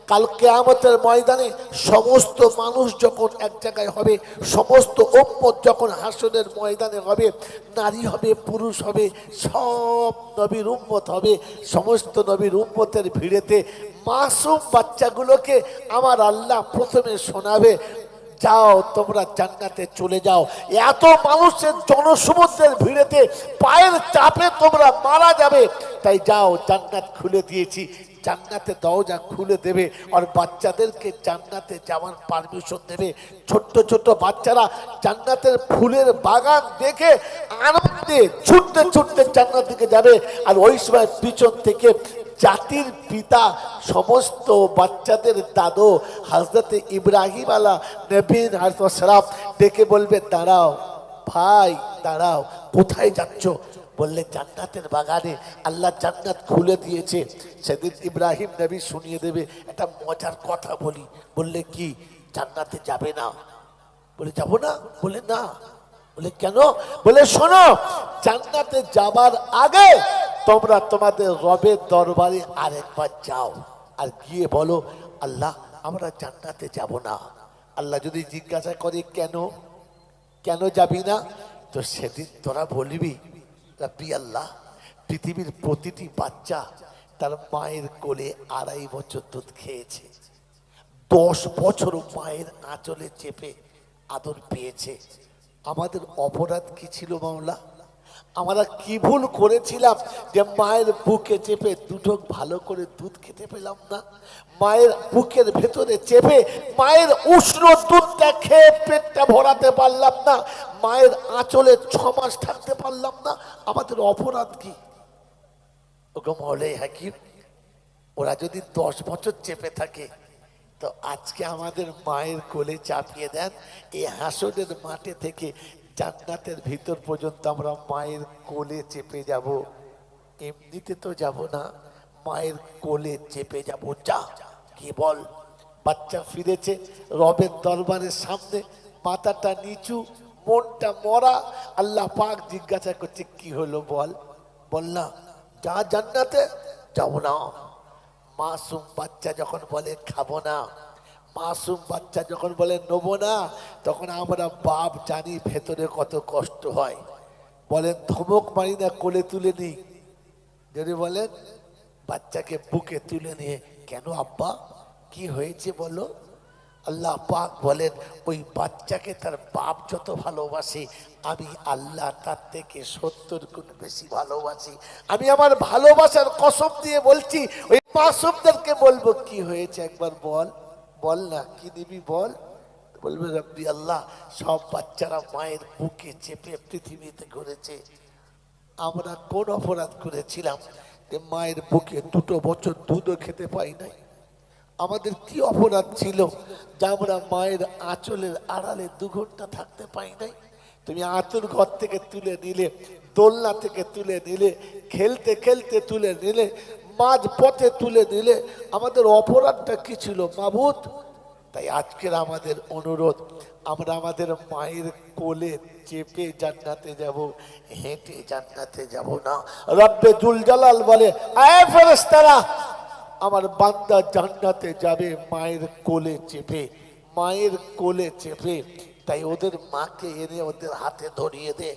কাল কিয়ামতের ময়দানে সমস্ত মানুষ যখন এক জায়গায় হবে, সমস্ত উম্মত যখন হাসরের ময়দানে হবে, নারী হবে, পুরুষ হবে, সব নবীর উম্মত হবে। সমস্ত নবীর উম্মতের ভিড়েতে মাসুম বাচ্চাগুলোকে আমার আল্লাহ প্রথমে শোনাবে, যাও তোমরা জান্নাতে চলে যাও। এত মানুষের জনসমুদ্রের ভিড়েতে পায়ের চাপে তোমরা মারা যাবে, তাই যাও জান্নাত খুলে দিয়েছি। জান্নাতে দরজা খুলে দেবে আর বাচ্চাদেরকে জান্নাতে যাওয়ার পারমিশন দেবে। ছোট্ট ছোট্ট বাচ্চারা জান্নাতের ফুলের বাগান দেখে আনন্দে ছুটতে ছুটতে জান্নাত দিকে যাবে। আর ওই সময় পিছন থেকে জাতির পিতা সমস্ত বাচ্চাদের দাদু হযরতে ইব্রাহিম আলাইহিস নবীন আলাইহিস সালাম ডেকে বলবে, দাঁড়াও ভাই দাঁড়াও, কোথায় যাচ্ছ? বললে জান্নাতের বাগানে, আল্লাহ জান্নাত খুলে দিয়েছে। সেদিন ইব্রাহিম নবী শুনিয়ে দেবে একটা মজার কথা বলি। বললে কি, জান্নাতে যাবে না? বলে যাব না। বলে না। বলে কেন? বলে শোনো, জান্নাতে যাবার আগে তোমরা তোমাদের রবের দরবারে আরেকবার যাও, আর গিয়ে বলো, আল্লাহ আমরা জান্নাতে যাব না। আল্লাহ যদি জিজ্ঞাসা করে কেন, কেন যাবি না, তো সেদিন তোরা বলবি, রাব্বি আল্লাহ, পৃথিবীর প্রতিটি বাচ্চা তার মায়ের কোলে 2.5 বছর দুধ খেয়েছে, 10 বছর মায়ের আঁচলে চেপে আদর পেয়েছে। আমাদের অপরাধ কি ছিল মাওলা? আমরা কি ভুল করেছিলাম যে মায়ের বুকে চেপে দুটো ভালো করে দুধ খেতে পেলাম না? মায়ের বুকের ভেতরে চেপে মায়ের উষ্ণ দুধটা খেয়ে পেটটা ভরাতে পারলাম না? মায়ের আঁচলে 6 মাস থাকতে পারলাম না? আমাদের অপরাধ কি? ওগো মওলাই হাকিম, ওরা যদি 10 বছর চেপে থাকে, তো আজকে আমাদের মায়ের কোলে চাপিয়ে দেন, এই হাসরের মাঠে থেকে জান্নাতের ভিতর পর্যন্ত আমরা মায়ের কোলে চেপে যাব। এমনিতে তো যাব না, মায়ের কোলে চেপে যাব। যা কি বল? বাচ্চা ফিরেছে রবের দরবারের সামনে, মাথাটা নিচু, মনটা মরা। আল্লাহ পাক জিজ্ঞাসা করছে, কি হলো বল? বললাম যা জান্নাতে। যাব না। মাসুম বাচ্চা যখন বলে খাবো না, মাসুম বাচ্চা যখন বলে নেবো না, তখন আমরা বাপ জানি ভেতরে কত কষ্ট হয়। বলেন ধমক মারি না, কোলে তুলে নিই। যদি বলেন বাচ্চাকে বুকে তুলে নিয়ে, কেন আব্বা কি হয়েছে বলো? আল্লাহ পাক বলেন, ওই বাচ্চাকে তার বাপ যত ভালোবাসে, আমি আল্লাহ তার থেকে 70 গুণ বেশি ভালোবাসি। আমি আমার ভালোবাসার কসম দিয়ে বলছি, ওই মাসুমদেরকে বলবো, কি হয়েছে একবার বল, বল না, কি দিবি বল? বলবে রব্বি আল্লাহ, সব বাচ্চারা মায়ের বুকে চেপে পৃথিবীতে ঘুরেছে। আমরা কোন অপরাধ করেছিলাম যে মায়ের বুকে 2 বছর দুধও খেতে পাই নাই? আমাদের কি অপরাধ ছিল যে আমরা মায়ের আঁচলের আড়ালে 2 ঘন্টা থাকতে পাই নাই? তুমি আঁচল ঘর থেকে তুলে নিলে, দোলনা থেকে তুলে নিলে, খেলতে খেলতে তুলে নিলে, মাঝ পথে তুলে নিলে, আমাদের অপরাধটা কি ছিল মাবুদ? তাই আজকের আমাদের অনুরোধ, আমরা আমাদের মায়ের কোলে চেপে জান্নাতে যাব, হেঁটে জান্নাতে যাব না। রব্বে জুল জালাল বলে, আয় ফেরেশতারা, আমার বান্দা জান্নাতে যাবে মায়ের কোলে চেপে, মায়ের কোলে চেপে। তাই ওদের মাকে এনে ওদের হাতে ধরিয়ে দে।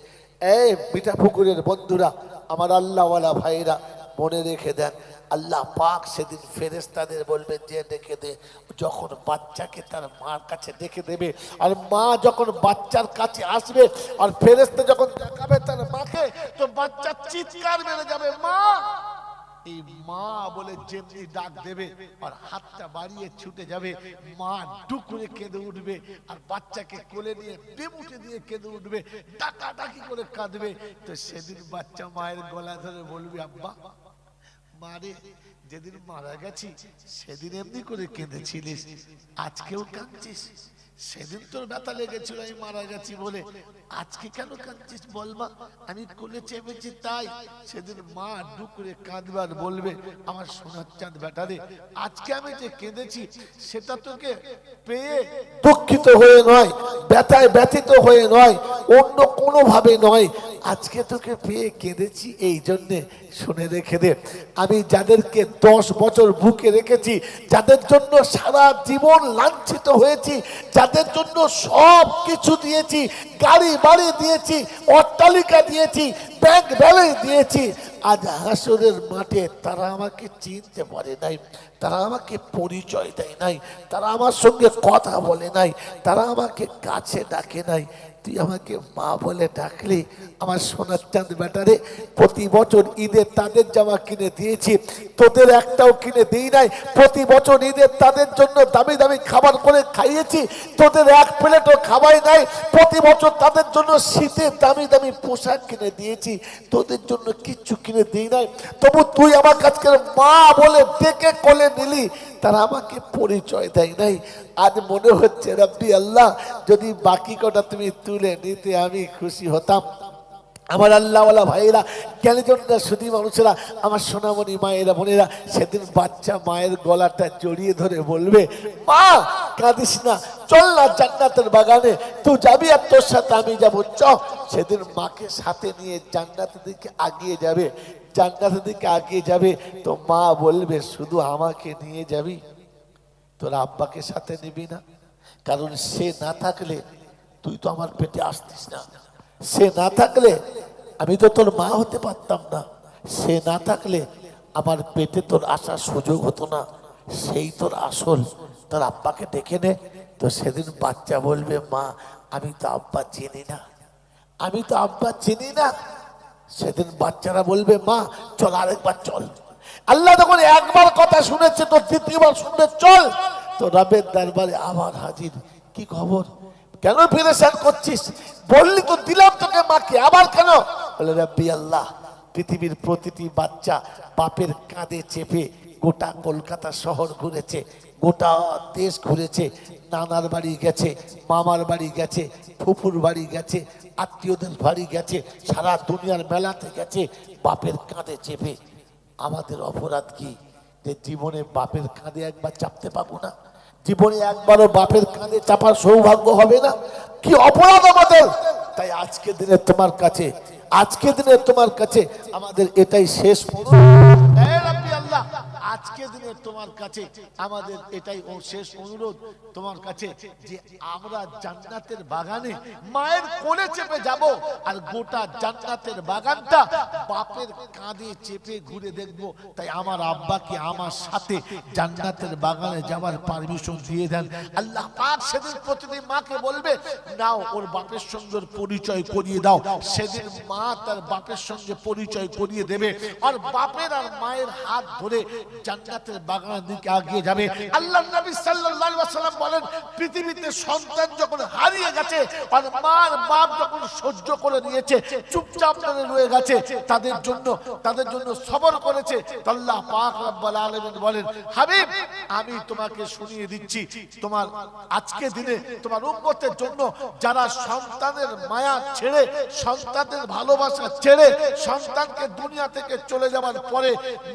এই মিঠাপুকুরের বন্ধুরা, আমার আল্লাহওয়ালা ভাইরা, মনে রেখে দেন, আল্লাহ পাক সেদিন ফেরেশতাদের বলবেন যে ডেকে দে। যখন বাচ্চাকে তার মার কাছে ডেকে দেবে, আর মা যখন বাচ্চার কাছে আসবে, আর ফেরেশতা যখন দেখাবে তার মাকে, তো বাচ্চা চিৎকার মেরে যাবে, মা। এই মা বলে যেমনি ডাক দেবে, আর হাতটা বাড়িয়ে ছুটে যাবে, মা ডুক করে কেঁদে উঠবে, আর বাচ্চাকে কোলে নিয়ে বেমুটে দিয়ে কেঁদে উঠবে, ডাকাডাকি করে কাঁদবে। তো সেদিন বাচ্চা মায়ের গলা ধরে বলবে, আব্বা, মারে, যেদিন মারা গেছি সেদিন এমনি করে কেঁদেছিলিস, আজকেও কাঁদছিস? সেদিন তোর ব্যথা লেগেছিল আমি মারা গেছি বলে, আজকে কেন কাঁদছিস বল মা? আমি কোলে চেপেছি তাই। সেদিন মা ডুকরে কাঁদবে আর বলবে, আমার সোনার চাঁদ বেটা রে, আজকে আমি যে কেঁদেছি সেটা তোকে পেয়ে দুঃখিত হয়ে নয়, ব্যথায় ব্যথিত হয়ে নয়, অন্য কোনো ভাবে নয়, আজকে তোকে পেয়ে কেঁদেছি এই জন্যে। শুনে রেখে দে, আমি যাদেরকে 10 বছর বুকে রেখেছি, যাদের জন্য সারা জীবন লাঞ্ছিত হয়েছি, যাদের জন্য সব কিছু দিয়েছি, গাড়ি বাড়ি দিয়েছি, অট্টালিকা দিয়েছি, ব্যাংক ব্যালেন্স দিয়েছি, আজ হাসরের মাঠে তারা আমাকে চিনতে পারে নাই, তারা আমাকে পরিচয় দেয় নাই, তারা আমার সঙ্গে কথা বলে নাই, তারা আমাকে কাছে ডাকে নাই। তুই আমাকে মা বলে ডাকলি, আমার সোনার চাঁদ বেটারে, প্রতি বছর ঈদে তাদের জামা কিনে দিয়েছি, তোদের একটাও কিনে দিই নাই। প্রতি বছর ঈদে তাদের জন্য দামি দামি খাবার করে খাইয়েছি, তোদের এক প্লেটও খাওয়াই নাই। প্রতি বছর তাদের জন্য শীতে দামি দামি পোশাক কিনে দিয়েছি, তোদের জন্য কিচ্ছু কিনে দিই নাই। তবু তুই আমার কাছে মা বলে ডেকে কোলে নিলি, তারা আমাকে পরিচয় দেয় নাই। আজ মনে হচ্ছে রব্বি আল্লাহ, যদি বাকি কটা তুমি তুলে নিতে আমি খুশি হতাম। আমার আল্লাহওয়ালা ভাইয়েরা, জ্ঞানীজনরা, শুধু মানুষেরা, আমার সোনামণি মায়েরা বোনেরা, সেদিন বাচ্চা মায়ের গলাটা জড়িয়ে ধরে বলবে, মা কাঁদিস না, চল না জান্নাতের বাগানে, তুই যাবি আর তোর সাথে আমি যাবো, চ। সেদিন মাকে সাথে নিয়ে জান্নাতের দিকে আগিয়ে যাবে, জান্নাতের দিকে আগিয়ে যাবে। তো মা বলবে, শুধু আমাকে নিয়ে যাবি, তোর আব্বাকে সাথে নিবি না? কারণ সে না থাকলে তুই তো আমার পেটে আসতিস না, সে না থাকলে আমি তো তোর মা হতে পারতাম না, সে না থাকলে আমার পেটে তোর আসার সুযোগ হতো না, সেই তোর আসল, তোর আব্বাকে ডেকে নে। তো সেদিন বাচ্চা বলবে, মা আমি তো আব্বা চিনি না, আমি তো আব্বা চিনি না। সেদিন বাচ্চারা বলবে, মা চল আরেকবার চল। আল্লাহ তখন একবার কথা শুনেছে, তো দ্বিতীয়বার শুনবে, চল। তো রবের দরবারে আবার হাজির, কি খবর, কেন পেরেশান করছিস? বললি তো দিলাম তোকে মাকে, আবার কেন? বলে, রব্বি আল্লাহ, পৃথিবীর প্রতিটি বাচ্চা বাপের কাঁধে চেপে গোটা কলকাতা শহর ঘুরেছে, গোটা দেশ ঘুরেছে, নানার বাড়ি গেছে, মামার বাড়ি গেছে, ফুফুর বাড়ি গেছে, আত্মীয়দের বাড়ি গেছে, সারা দুনিয়ার মেলাতে গেছে বাপের কাঁধে চেপে। আমাদের অপরাধ কি যে জীবনে বাপের কাঁধে একবার চাপতে পাবো না? জীবনে একবারও বাপের কাঁধে চাপার সৌভাগ্য হবে না? কি অপরাধ আমাদের! তাই আজকে দিনে তোমার কাছে, আজকে দিনে তোমার কাছে আমাদের এটাই শেষ আল্লাহ, আজকে দিনে তোমার কাছে আমাদের এটাই শেষ অনুরোধ তোমার কাছে, যে আমরা জান্নাতের বাগানে মায়ের কোলে চেপে যাব, আর গোটা জান্নাতের বাগানটা বাপের কাঁধে চেপে ঘুরে দেখব। তাই আমার আব্বাকে আমার সাথে জান্নাতের বাগানে যাওয়ার পারমিশন দিয়ে দেন আল্লাহ পাক। সেদিন প্রতিদিন মাকে বলবে, নাও ওর বাপের সঙ্গে পরিচয় করিয়ে দাও। সেদিন মা তার বাপের সঙ্গে পরিচয় করিয়ে দেবে, আর বাপের আর মায়ের হাত ধরে জান্নাতের বাগানের দিকে এগিয়ে যাবে। আল্লাহর নবী সাল্লাল্লাহু আলাইহি ওয়াসাল্লাম বলেন, পৃথিবীতে সন্তান যখন হারিয়ে গেছে আর মার বাপ যখন সহ্য করে নিয়েছে, চুপচাপ করে রয়ে গেছে, তাদের জন্য সবর করেছে, আল্লাহ পাক রব্বুল আলামিন বলেন, হাবিব আমি তোমাকে শুনিয়ে দিচ্ছি, তোমার আজকে দিনে তোমার উম্মতের জন্য যারা সন্তানের মায়া ছেড়ে, সন্তানের ভালোবাসা ছেড়ে, সন্তানকে দুনিয়া থেকে চলে যাওয়ার পরে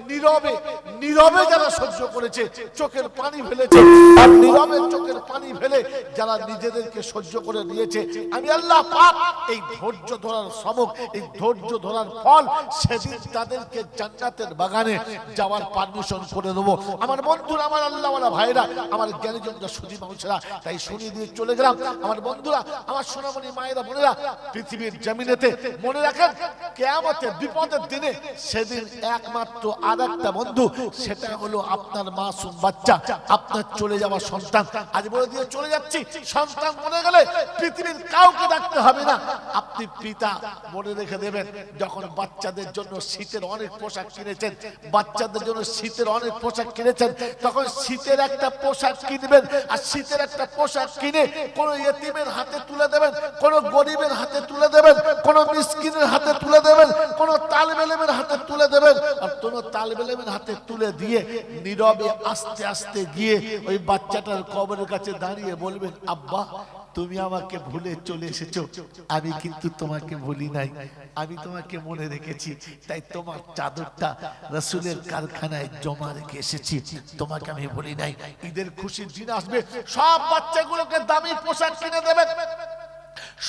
নীরবে নীরবে যারা সহ্য করেছে, চোখের পানি ফেলেছে, আর নীরবে চোখের পানি ফেলে যারা নিজেদেরকে সহ্য করে নিয়েছে, আমি আল্লাহ পাক এই ধৈর্য ধরার সমক, এই ধৈর্য ধরার ফল, সেদিন তাদেরকে জান্নাতের বাগানে যাওয়ার পারমিশন করে দেবো। আমার বন্ধুরা, আমার আল্লাহওয়ালা ভাইরা, আমার জ্ঞানীজনরা, সুধী মানুষেরা, তাই শুনিয়ে দিয়ে চলে গেলাম। আমার বন্ধুরা, আমার সোনামণি মায়েরা বোনেরা, পৃথিবীর জমিনেতে মনে রাখেন, কিয়ামতের বিপদের দিনে সেদিন একমাত্র আরেকটা বন্ধু, সেটা হলো আপনার মাসুম বাচ্চা, আপনার চলে যাওয়া সন্তান। আজ বলে দিয়ে চলে যাচ্ছি, সন্তান মনে গেলে পৃথিবীর কাউকে ডাকতে হবে না, আপনি পিতা মনে রেখে দেবেন। যখন বাচ্চাদের জন্য শীতের অনেক পোশাক কিনেছেন, বাচ্চাদের জন্য শীতের অনেক পোশাক কিনেছেন, তখন শীতের একটা পোশাক কিনবেন, আর শীতের একটা পোশাক কিনে কোন ইয়েতিমের হাতে তুলে দেবেন, কোন গরিবের হাতে তুলে দেবেন, কোন মিসকিনের হাতে তুলে দেবেন, কোন তালেবে ইলমের হাতে তুলে দেবেন। আর কোন তালেবে ইলমের হাতে তুলে দিয়ে নীরবে আস্তে আস্তে গিয়ে ওই বাচ্চাটার কবরের কাছে দাঁড়িয়ে বলবেন, আব্বা তুমি আমাকে ভুলে চলে এসেছো, আমি কিন্তু তোমাকে ভুলি নাই, আমি তোমাকে মনে রেখেছি। তাই তোমার চাদরটা রাসূলের কারখানায় জমা রেখে এসেছি, তোমাকে আমি ভুলি নাই। ঈদের খুশির দিন আসবে, সব বাচ্চাগুলোকে দামি পোশাক কিনে দেবেন,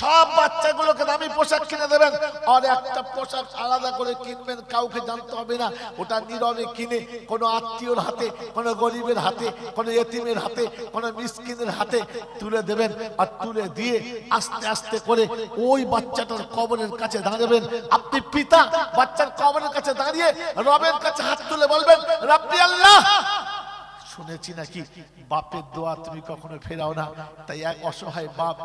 সব বাচ্চাগুলোকে দামি পোশাক কিনে দেবেন। আর একটা পোশাক আলাদা করে কিনবেন, কাউকে জানতে হবে না। ওটা নীরবে কিনে কোনো আত্মীয়র হাতে, কোনো গরিবের হাতে, কোনো এতিমের হাতে, কোনো মিসকিনের হাতে তুলে দেবেন। আর তুলে দিয়ে আস্তে আস্তে করে ওই বাচ্চাটার কবরের কাছে দাঁড়াবেন। আপনি পিতা, বাচ্চার কবরের কাছে দাঁড়িয়ে রবের কাছে হাত তুলে বলবেন, রাব্বি আল্লাহ, শুনেছি নাকি বাপের দোয়া তুমি কখনো ফেরাও না। তাই এক অসহায় বাপ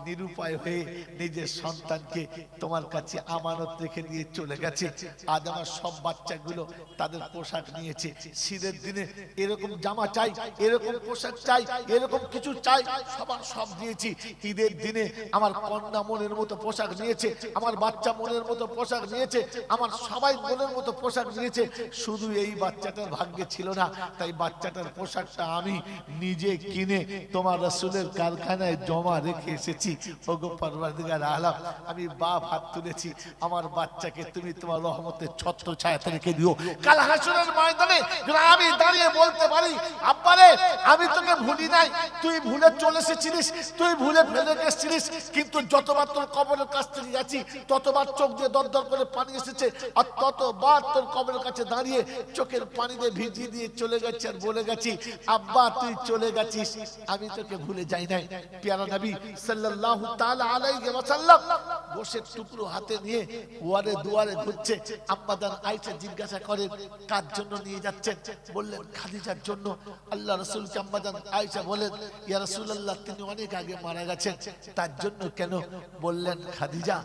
নিরুপায় হয়ে নিজের সন্তানকে তোমার কাছে আমানত রেখে দিয়ে চলে গেছে। আজ আমার সব বাচ্চাগুলো তাদের পোশাক নিয়েছে, শীতের দিনে এরকম জামা চাই, এরকম পোশাক চাই, এরকম কিছু চাই, সবার সব দিয়েছি। ঈদের দিনে আমার কন্যা মনের মতো পোশাক নিয়েছে, আমার বাচ্চা মনের মতো পোশাক নিয়েছে, আমার সবাই মনের মতো পোশাক নিয়েছে। শুধু এই বাচ্চাটার ভাগ্যে ছিল না, তাই বাচ্চাটার পোশাকটা আমি নিজে কিনে তোমার রাসূলের কারখানায় জমা রেখে এসেছি। ওগো পরওয়ারদিগার আলম, আমি বাপ হাত তুলেছি, আমার বাচ্চাকে তুমি তোমার রহমতের ছত্র ছায়াতে রেখে দিও। কাল হাসরের ময়দানে যেন আমি দাঁড়িয়ে বলতে পারি, আব্বারে আমি তোকে ভুলি নাই, তুই ভুলে চলে এসেছিলিস, তুই ভুলে ফেলে গেছিলিস, কিন্তু যতবার তোর কবরের কাছ থেকে গেছি ততবার চোখ দিয়ে দরদর করে পানি এসেছে, আর ততবার তোর কবরের কাছে দাঁড়িয়ে চোখের পানি দিয়ে ভিজিয়ে দিয়ে চলে গেছি আর বলে গেছি, আব্বা তুই চলে গেছিস, আমি তোকে ভুলে যাই নাই। প্যারা নবী সাল্লাল্লাহু তাআলা আলাইহি ওয়াসাল্লাম বসে টুকরো হাতে নিয়ে ওয়ারে দুয়ারে ঘুরছে। আম্মা জান আয়েশা জিজ্ঞাসা করেন, কার জন্য নিয়ে যাচ্ছেন? বললেন খাদিজার জন্য। আল্লাহ রাসূলকে আম্মা জান আয়েশা বলেন, ইয়া রাসূলুল্লাহ তিনি অনেক আগে মারা গেছেন, তার জন্য কেন? বললেন খাদিজা,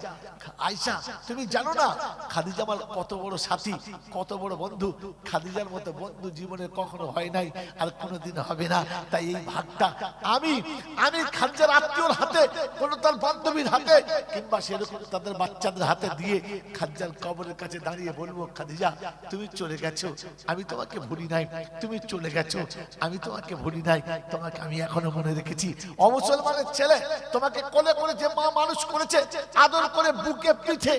আয়েশা তুমি জানো না খাদিজা আমার কত বড় সাথী, কত বড় বন্ধু, খাদিজার মতো বন্ধু জীবনে কখনো হয় নাই আর কোনোদিন হবে না। তাই এই ভাগটা আমি খাদিজার আত্মীয়র হাতে, কোন তার বান্ধবীর হাতে কিংবা সেরকম তাদের বাচ্চাদের হাতে দিয়ে খাদিজার কবরের কাছে দাঁড়িয়ে বলবো, খাদিজা তুমি চলে গেছো, আমি তোমাকে ভুলি নাই, তুমি চলে গেছো, আমি তোমাকে ভুলি নাই, তোমাকে আমি এখনো মনে রেখেছি। অমুসলমানের ছেলে, তোমাকে কোলে করে যে মা মানুষ করেছে, আদর করে বুকে পিঠে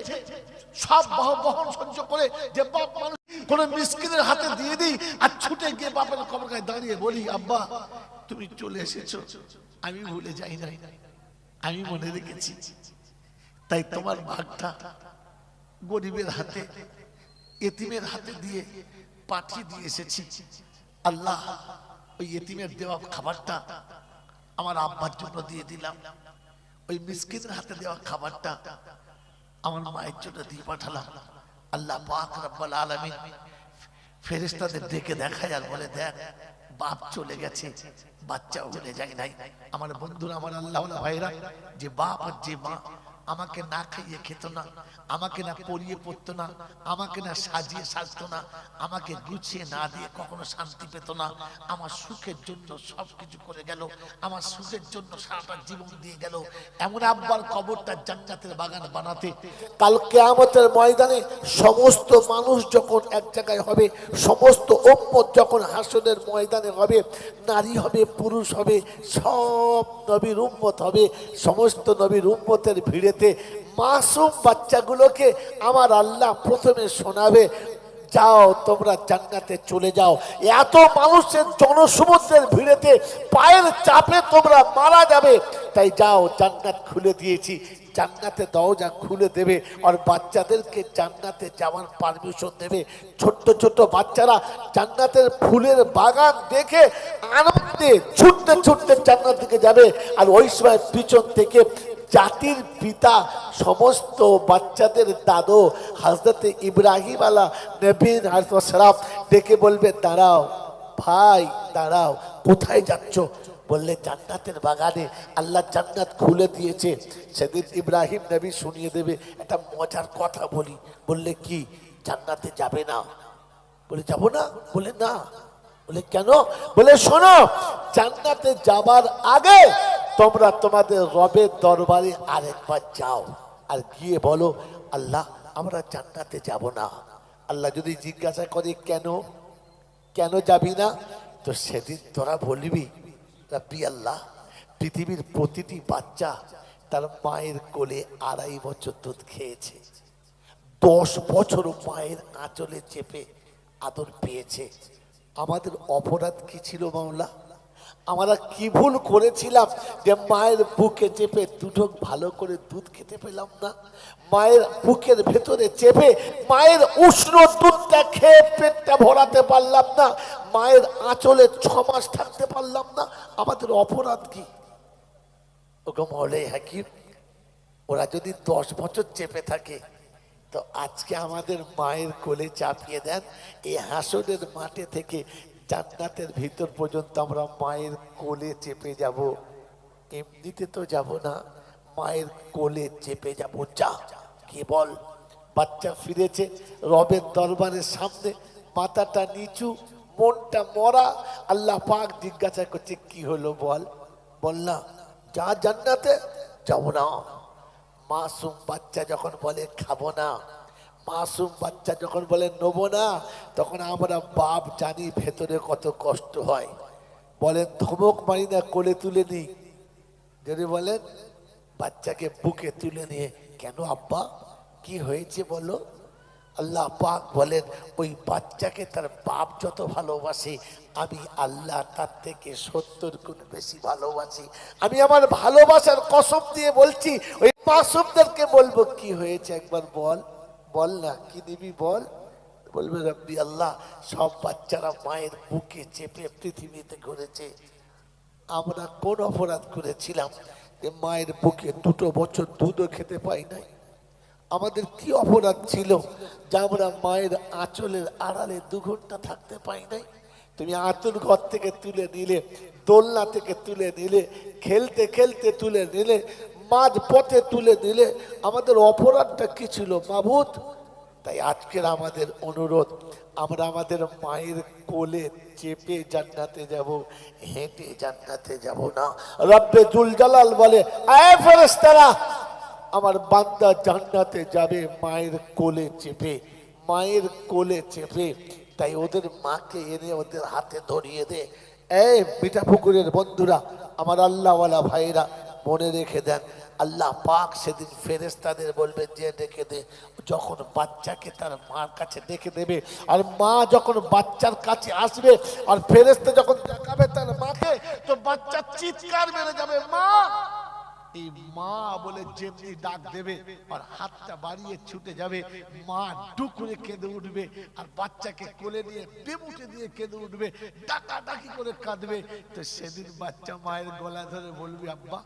সব বহন সহ্য করে যে বাপ মানুষ কোন মিসকিনের হাতে দিয়ে দিই আর ছুটে গিয়ে বাপের কবরের কাছে দাঁড়িয়ে বলি, আব্বা তুমি চলে এসেছো, আমি ভুলে যাই নাই, আমি মনে রেখেছি। তাই তোমার ভাগটা গরিবের হাতে, এতিমের হাতে দিয়ে পাঠিয়ে দিয়ে এসেছি। আল্লাহ ওই এতিমের দেওয়া খাবারটা আমার আব্বার জন্য দিয়ে দিলাম, ওই মিসকিনের হাতে দেওয়া খাবারটা আমার মায়ের জন্য দিয়ে পাঠালাম। আল্লাহ পাক রব্বুল আলামিন ফেরেশতাদের ডেকে দেখায় আর বলে, দেখ বাপ চলে গেছে, বাচ্চাও ভুলে যায় নাই। আমার বন্ধুরা, আমার আল্লাহওয়ালা ভাইরা, যে বাপ আর যে মা আমাকে না খাইয়ে খেত না, আমাকে না পরিয়ে পড়তো না, আমাকে না সাজিয়ে সাজতো না, আমাকে গুছিয়ে না দিয়ে কখনো শান্তি পেত না, আমার সুখের জন্য সবকিছু করে গেল, আমার সুখের জন্য সারাটা জীবন দিয়ে গেল, এমন আব্বার কবরটা জান্নাতের বাগান বানাতে কাল কিয়ামতের ময়দানে সমস্ত মানুষ যখন এক জায়গায় হবে, সমস্ত উম্মত যখন হাসরের ময়দানে হবে, নারী হবে পুরুষ হবে, সব নবীর উম্মত হবে। সমস্ত নবীর উম্মতের ভিড়েতে মাসুম বাচ্চাগুলোকে আমার আল্লাহ প্রথমে শোনাবে, যাও তোমরা জান্নাতে চলে যাও। এত মানুষের জনসমুদ্রের ভিড়েতে পায়ের চাপে তোমরা মারা যাবে, তাই যাও জান্নাত খুলে দিয়েছি, জান্নাতে দরজা খুলে দেবে আর বাচ্চাদেরকে জান্নাতে যাওয়ার পারমিশন দেবে। ছোট্ট ছোট্ট বাচ্চারা জান্নাতের ফুলের বাগান দেখে আনন্দে ছুটতে ছুটতে জান্নাত দিকে যাবে। আর ওই সময় পিছন থেকে জাতির পিতা সমস্ত বাচ্চাদের দাদু হযরত ইব্রাহিম আলা নবীন আলাইহিসসালাম ডেকে বলবে, দাঁড়াও ভাই দাঁড়াও, কোথায় যাচ্ছ? বললে জান্নাতের বাগানে, আল্লাহ জান্নাত খুলে দিয়েছে। সেদিন ইব্রাহিম নবী শুনিয়ে দেবে একটা মজার কথা বলি। বললে কি? জান্নাতে যাবে না? বলে যাবো না? বলে না। বলে কেন? বলে শোনো, জান্নাতে যাবার আগে তোমরা তোমাদের রবের দরবারে আরেকবার যাও আর গিয়ে বলো, আল্লাহ আমরা জান্নাতে যাব না। আল্লাহ যদি জিজ্ঞাসা করে কেন, কেন যাবি না, তো সেদিন তোরা বলবি, রাব্বি আল্লাহ পৃথিবীর প্রতিটি বাচ্চা তার মায়ের কোলে 2.5 বছর দুধ খেয়েছে, 10 বছর মায়ের আঁচলে চেপে আদর পেয়েছে। আমাদের অপরাধ কি ছিল মাওলা? আমরা কি ভুল করেছিলাম যে মায়ের বুকে চেপে দুটো ভালো করে দুধ খেতে পেলাম না? মায়ের বুকের ভেতরে চেপে মায়ের উষ্ণ দুধটা খেয়ে পেটটা ভরাতে পারলাম না? মায়ের আঁচলে 6 মাস থাকতে পারলাম না? আমাদের অপরাধ কি? ওগো মওলাই হাকিম, ওরা যদি 10 বছর চেপে থাকে, তো আজকে আমাদের মায়ের কোলে চাপিয়ে দেন, এই হাসরের মাঠে থেকে জান্নাতের ভিতর পর্যন্ত আমরা মায়ের কোলে চেপে যাব। এমনিতে তো যাব না, মায়ের কোলে চেপে যাব। যা কি বল? বাচ্চা ফিরেছে রবের দরবারের সামনে, মাথাটা নিচু, মনটা মরা। আল্লাহ পাক জিজ্ঞাসা করছে কি হলো বল? বল না, যা জান্নাতে যাব না। মাসুম বাচ্চা যখন বলে খাবো না, মাসুম বাচ্চা যখন বলে নেবো না, তখন আমরা বাপ জানি ভেতরে কত কষ্ট হয়। বলেন ধমক মারি না, কোলে তুলে নিই। যদি বলেন বাচ্চাকে বুকে তুলে নিয়ে, কেন আব্বা কি হয়েছে বলো? আল্লাহ পাক বলেন ওই বাচ্চাকে তার বাপ যত ভালোবাসে, আমি আল্লাহ তার থেকে 70 গুণ বেশি ভালোবাসি। আমি আমার ভালোবাসার কসম দিয়ে বলছি, ওই মাসুমদেরকে বলবো কি হয়েছে একবার বল, বল না কি নিবি বল। বলবে রব্বি আল্লাহ, সব বাচ্চারা মায়ের বুকে চেপে পৃথিবীতে ঘুরেছে। আমরা কোন অপরাধ করেছিলাম যে মায়ের বুকে 2 বছর দুধও খেতে পাই নাই? আমাদের কি অপরাধ ছিল যে আমরা মায়ের আঁচলের আড়ালে 2 ঘন্টা থাকতে পাই নাই? তুমি আঁচল ঘর থেকে তুলে নিলে, দোলনা থেকে তুলে নিলে, খেলতে খেলতে তুলে নিলে, মাঝ পথে তুলে নিলে, আমাদের অপরাধটা কি ছিল মাবুদ? তাই আজকের আমাদের অনুরোধ, আমরা আমাদের মায়ের কোলে চেপে জান্নাতে যাব, হেঁটে জান্নাতে যাব না। রব্বে জুল জালাল বলে, আয় ফেরেশতারা, আমার বান্দা জান্নাতে যাবে মায়ের কোলে চেপে, মায়ের কোলে চেপে। তাই ওদের মাকে এনে ওদের হাতে ধরিয়ে দে। এই মিঠাপুকুরের বন্ধুরা, আমার আল্লাহওয়ালা ভাইরা, মনে রেখে দেন, আল্লাহ পাক সেদিন ফেরেশতাদের বলবে যে ডেকে দে। যখন বাচ্চাকে তার মার কাছে ডেকে দেবে, আর মা যখন বাচ্চার কাছে আসবে, আর ফেরেশতা যখন দেখাবে তার মাকে, তো বাচ্চা চিৎকার মেরে যাবে, মা। এই মা বলে যেমনি ডাক দেবে, আর হাতটা বাড়িয়ে ছুটে যাবে, মা ডুক করে কেঁদে উঠবে, আর বাচ্চাকে কোলে নিয়ে বেমুটে দিয়ে কেঁদে উঠবে, ডাকাডাকি করে কাঁদবে। তো সেদিন বাচ্চা মায়ের গলা ধরে বলবে, আব্বা,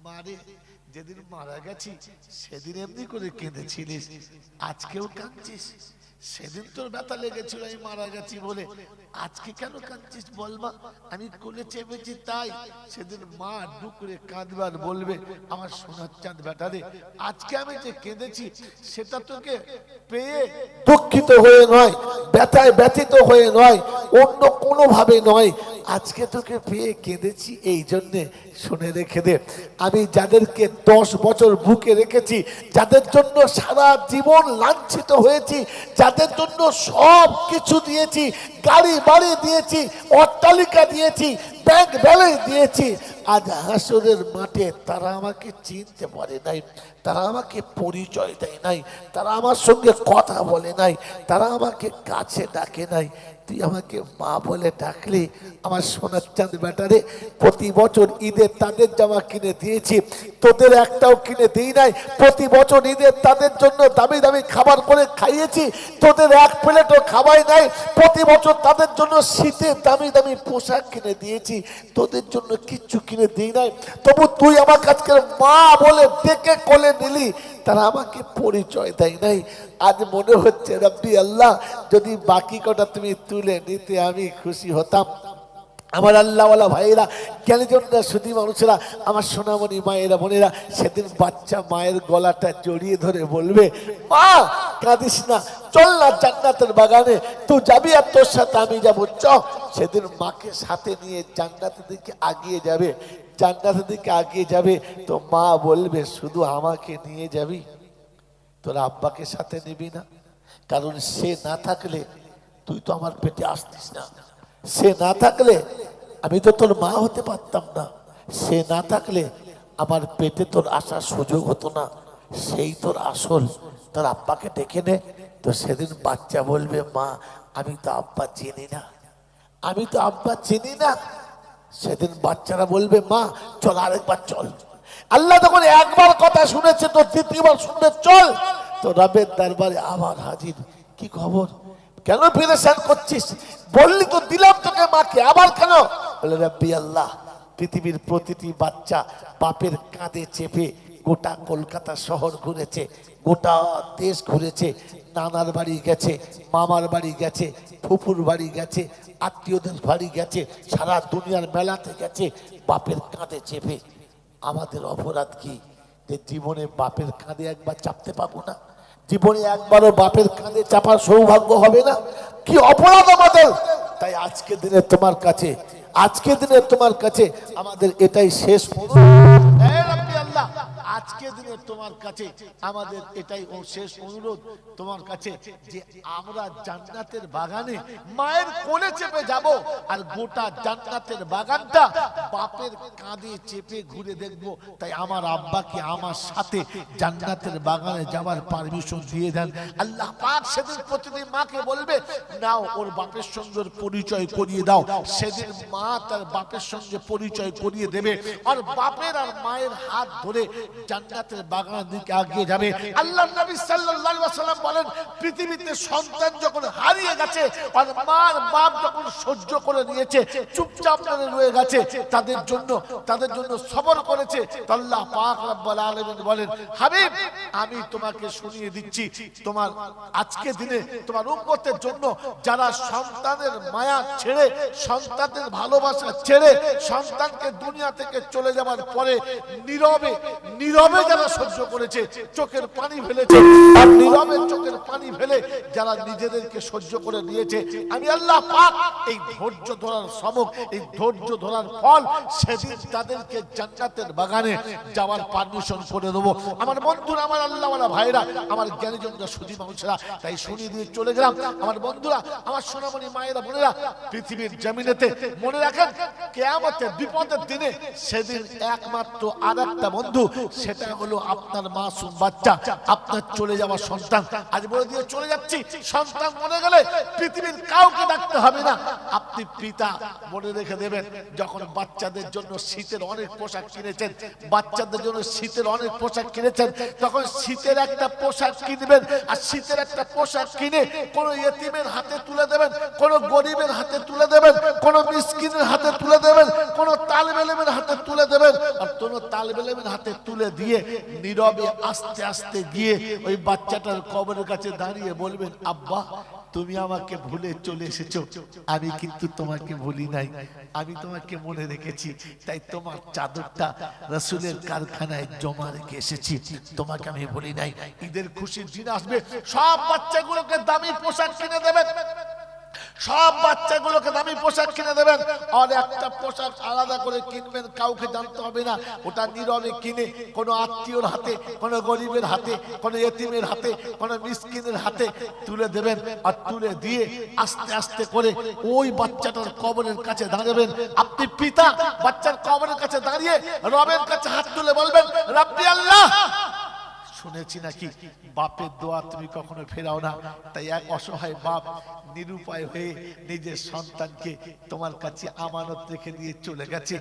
মারে, যেদিন মারা গেছি সেদিন এমনি করে কেঁদেছিলিস, আজকেও কাঁদছিস? সেদিন তোর ব্যথা লেগেছিল আমি মারা গেছি বলে, আজকে কেন কাঁদছিস বলবা? আমি কোলে চেপেছি তাই। সেদিন মা ডুকরে কাঁদবার বলবে, আমার সোনার চাঁদ বেটা রে, আজকে আমি যে কেঁদেছি সেটা তোকে পেয়ে দুঃখিত হয়ে নয়, ব্যথায় ব্যথিত হয়ে নয়, অন্য কোনো ভাবে নয়, আজকে তোকে পেয়ে কেঁদেছি এই জন্যে। শুনে রেখে দে, আমি যাদেরকে 10 বছর বুকে রেখেছি, যাদের জন্য সারা জীবন লাঞ্ছিত হয়েছি, যাদের জন্য সব কিছু দিয়েছি, গাড়ি বাড়ি দিয়েছি, অট্টালিকা দিয়েছি, ব্যাংক ব্যালেন্স দিয়েছি, আজ হাসরের মাঠে তারা আমাকে চিনতে পারে নাই, তারা আমাকে পরিচয় দেয় নাই, তারা আমার সঙ্গে কথা বলে নাই, তারা আমাকে কাছে ডাকে নাই। তুই আমাকে মা বলে ডাকলি, আমার সোনার চাঁদ বেটারে। প্রতি বছর ঈদের তাদের জামা কিনে দিয়েছি, তোদের একটাও কিনে দিই নাই। প্রতি বছর ঈদের তাদের জন্য দামি দামি খাবার করে খাইয়েছি, তোদের এক প্লেটও খাওয়াই নাই। প্রতি বছর তাদের জন্য শীতে দামি দামি পোশাক কিনে দিয়েছি, তোদের জন্য কিচ্ছু কিনে দিই নাই। তবু তুই আমার কাছে মা বলে ডেকে কোলে নিলি, তারা আমাকে পরিচয় দেয় নাই। আজ মনে হচ্ছে রব্বি আল্লাহ, যদি বাকি কটা তুমি তুলে নিতে আমি খুশি হতাম। আমার আল্লাহওয়ালা ভাইয়েরা, জ্ঞানীজনরা, সুধী মানুষেরা, আমার সোনামণি মায়েরা বোনেরা, সেদিন বাচ্চা মায়ের গলাটা জড়িয়ে ধরে বলবে, মা কাঁদিস না, চল না জান্নাতের বাগানে, তুই যাবি আর তোর সাথে আমি যাবো, চ। সেদিন মাকে সাথে নিয়ে জান্নাতের দিকে আগিয়ে যাবে, জান্নাতের দিকে আগিয়ে যাবে। তো মা বলবে, শুধু আমাকে নিয়ে যাবি, তোর আব্বাকে সাথে নিবি না? কারণ সে না থাকলে তুই তো আমার পেটে আসতিস না, সে না থাকলে আমি তো তোর মা হতে পারতাম না। সে না থাকলে আমার পেটে তোর আসার সুযোগ হতো না, সেই তোর আসল, তোর আব্বাকে ডেকে নে। তো সেদিন বাচ্চা বলবে, মা আমি তো আব্বা চিনি না, আমি তো আব্বা চিনি না। সেদিন বাচ্চারা বলবে, মা চল আরেকবার চল। আল্লাহ তখন একবার কথা শুনেছে তো দ্বিতীয়বার শুনবে চল। তো রবের দরবারে আবার হাজির, কি খবর, কেন পেরেশান করছিস? বললি তো দিলাম তোকে মাকে, আবার কেন? বলে, রব্বি আল্লাহ, পৃথিবীর প্রতিটি বাচ্চা বাপের কাঁধে চেপে গোটা কলকাতা শহর ঘুরেছে, গোটা দেশ ঘুরেছে, নানার বাড়ি গেছে, মামার বাড়ি গেছে, ফুফুর বাড়ি গেছে, আত্মীয়দের বাড়ি গেছে, সারা দুনিয়ার মেলাতে গেছে বাপের কাঁধে চেপে। আমাদের অপরাধ কি যে জীবনে বাপের কাঁধে একবার চাপতে পাবো না? জীবনে একবারও বাপের কাঁধে চাপার সৌভাগ্য হবে না? কি অপরাধ আমাদের! তাই আজকে দিনে তোমার কাছে, আজকে দিনে তোমার কাছে আমাদের এটাই শেষ আল্লাহ, আজকে দিনে তোমার কাছে আমাদের এটাই শেষ অনুরোধ তোমার কাছে, যে আমরা জান্নাতের বাগানে মায়ের কোলে চেপে যাব, আর গোটা জান্নাতের বাগানটা বাপের কাঁধে চেপে ঘুরে দেখব। তাই আমার আব্বাকে আমার সাথে জান্নাতের বাগানে যাওয়ার পারমিশন দিয়ে দেন আল্লাহ পাক। সেদিন প্রতিদিন মাকে বলবে, নাও ওর বাপের সঙ্গে পরিচয় করিয়ে দাও। সেদিন মা তার বাপের সঙ্গে পরিচয় করিয়ে দেবে, আর বাপের আর মায়ের হাত ধরে জান্নাতের বাগানের দিকে এগিয়ে যাবে। আল্লাহর নবী সাল্লাল্লাহু আলাইহি ওয়াসাল্লাম বলেন, পৃথিবীতে সন্তান যখন হারিয়ে গেছে আর মার বাপ যখন সহ্য করে নিয়েছে, চুপচাপ করে রয়ে গেছে, তাদের জন্য সবর করেছে, আল্লাহ পাক রব্বুল আলামিন বলেন, হাবিব আমি তোমাকে শুনিয়ে দিচ্ছি, তোমার আজকে দিনে তোমার উম্মতের জন্য যারা সন্তানের মায়া ছেড়ে, সন্তানের ভালোবাসা ছেড়ে, সন্তানকে দুনিয়া থেকে চলে যাওয়ার পরে নীরবে নীরবে যারা সহ্য করেছে, চোখের পানি ফেলেছে, আর নীরবে চোখের পানি ফেলে যারা নিজেদেরকে সহ্য করে নিয়েছে, আমি আল্লাহ পাক এই ধৈর্য ধরার সবক, এই ধৈর্য ধরার ফল, সেদিন তাদেরকে জান্নাতের বাগানে যাওয়ার পারমিশন করে দেবো। আমার বন্ধুরা, আমার আল্লাহওয়ালা ভাইরা, আমার জ্ঞানীজনরা, সুধী মানুষরা, তাই শুনিয়ে দিয়ে চলে গেলাম। আমার বন্ধুরা, আমার সোনামণি মায়েরা, বোনেরা, পৃথিবীর জমিনেতে মনে রাখেন, কিয়ামতের বিপদের দিনে সেদিন একমাত্র আর একটা বন্ধু, সেটা হলো আপনার মাসুম বাচ্চা, আপনার চলে যাওয়া সন্তান। আজ বলে দিয়ে চলে যাচ্ছি, সন্তান মনে গেলে পৃথিবীর কাউকে ডাকতে হবে না, আপনি পিতা মনে রেখে দেবেন। যখন বাচ্চাদের জন্য শীতের অনেক পোশাক কিনেছেন, বাচ্চাদের জন্য শীতের অনেক পোশাক কিনেছেন, তখন শীতের একটা পোশাক কিনবেন, আর শীতের একটা পোশাক কিনে কোন ইয়েতিমের হাতে তুলে দেবেন, কোন গরিবের হাতে তুলে দেবেন, কোন মিসকিনের হাতে তুলে দেবেন, কোন তালেব ইলমের হাতে তুলে দেবেন, আর কোন তালেব ইলমের হাতে তুলে দিয়ে নীরবে আস্তে আস্তে গিয়ে ওই বাচ্চাটার কবরের কাছে দাঁড়িয়ে বলবেন, আব্বা তুমি আমাকে ভুলে চলে এসেছো, আমি কিন্তু তোমাকে ভুলি নাই, আমি তোমাকে মনে রেখেছি, তাই তোমার চাদরটা রাসূলের কারখানায় জমা রেখে এসেছি, তোমাকে আমি ভুলি নাই। ঈদের খুশির দিন আসবে, সব বাচ্চাগুলোকে দামি পোশাক কিনে দেবেন, সব বাচ্চাগুলোকে দামি পোশাক কিনে দেবেন, আর একটা পোশাক আলাদা করে কিনবেন, কাউকে জানতে হবে না, ওটা নীরবে কিনে কোনো আত্মীয়র হাতে, কোনো গরিবের হাতে, কোনো ইয়েতিমের হাতে, কোনো মিসকিনের হাতে তুলে দেবেন, আর তুলে দিয়ে আস্তে আস্তে করে ওই বাচ্চাটার কবরের কাছে দাঁড়াবেন। আপনি পিতা, বাচ্চার কবরের কাছে দাঁড়িয়ে রবের কাছে হাত তুলে বলবেন, রাব্বি আল্লাহ, শুনেছি নাকি বাপের দোয়া তুমি কখনো ফেরাও না, তাই এক অসহায় বাপ নিরুপায় হয়ে নিজের সন্তানকে তোমার কাছে আমানত রেখে দিয়ে চলে গেছে।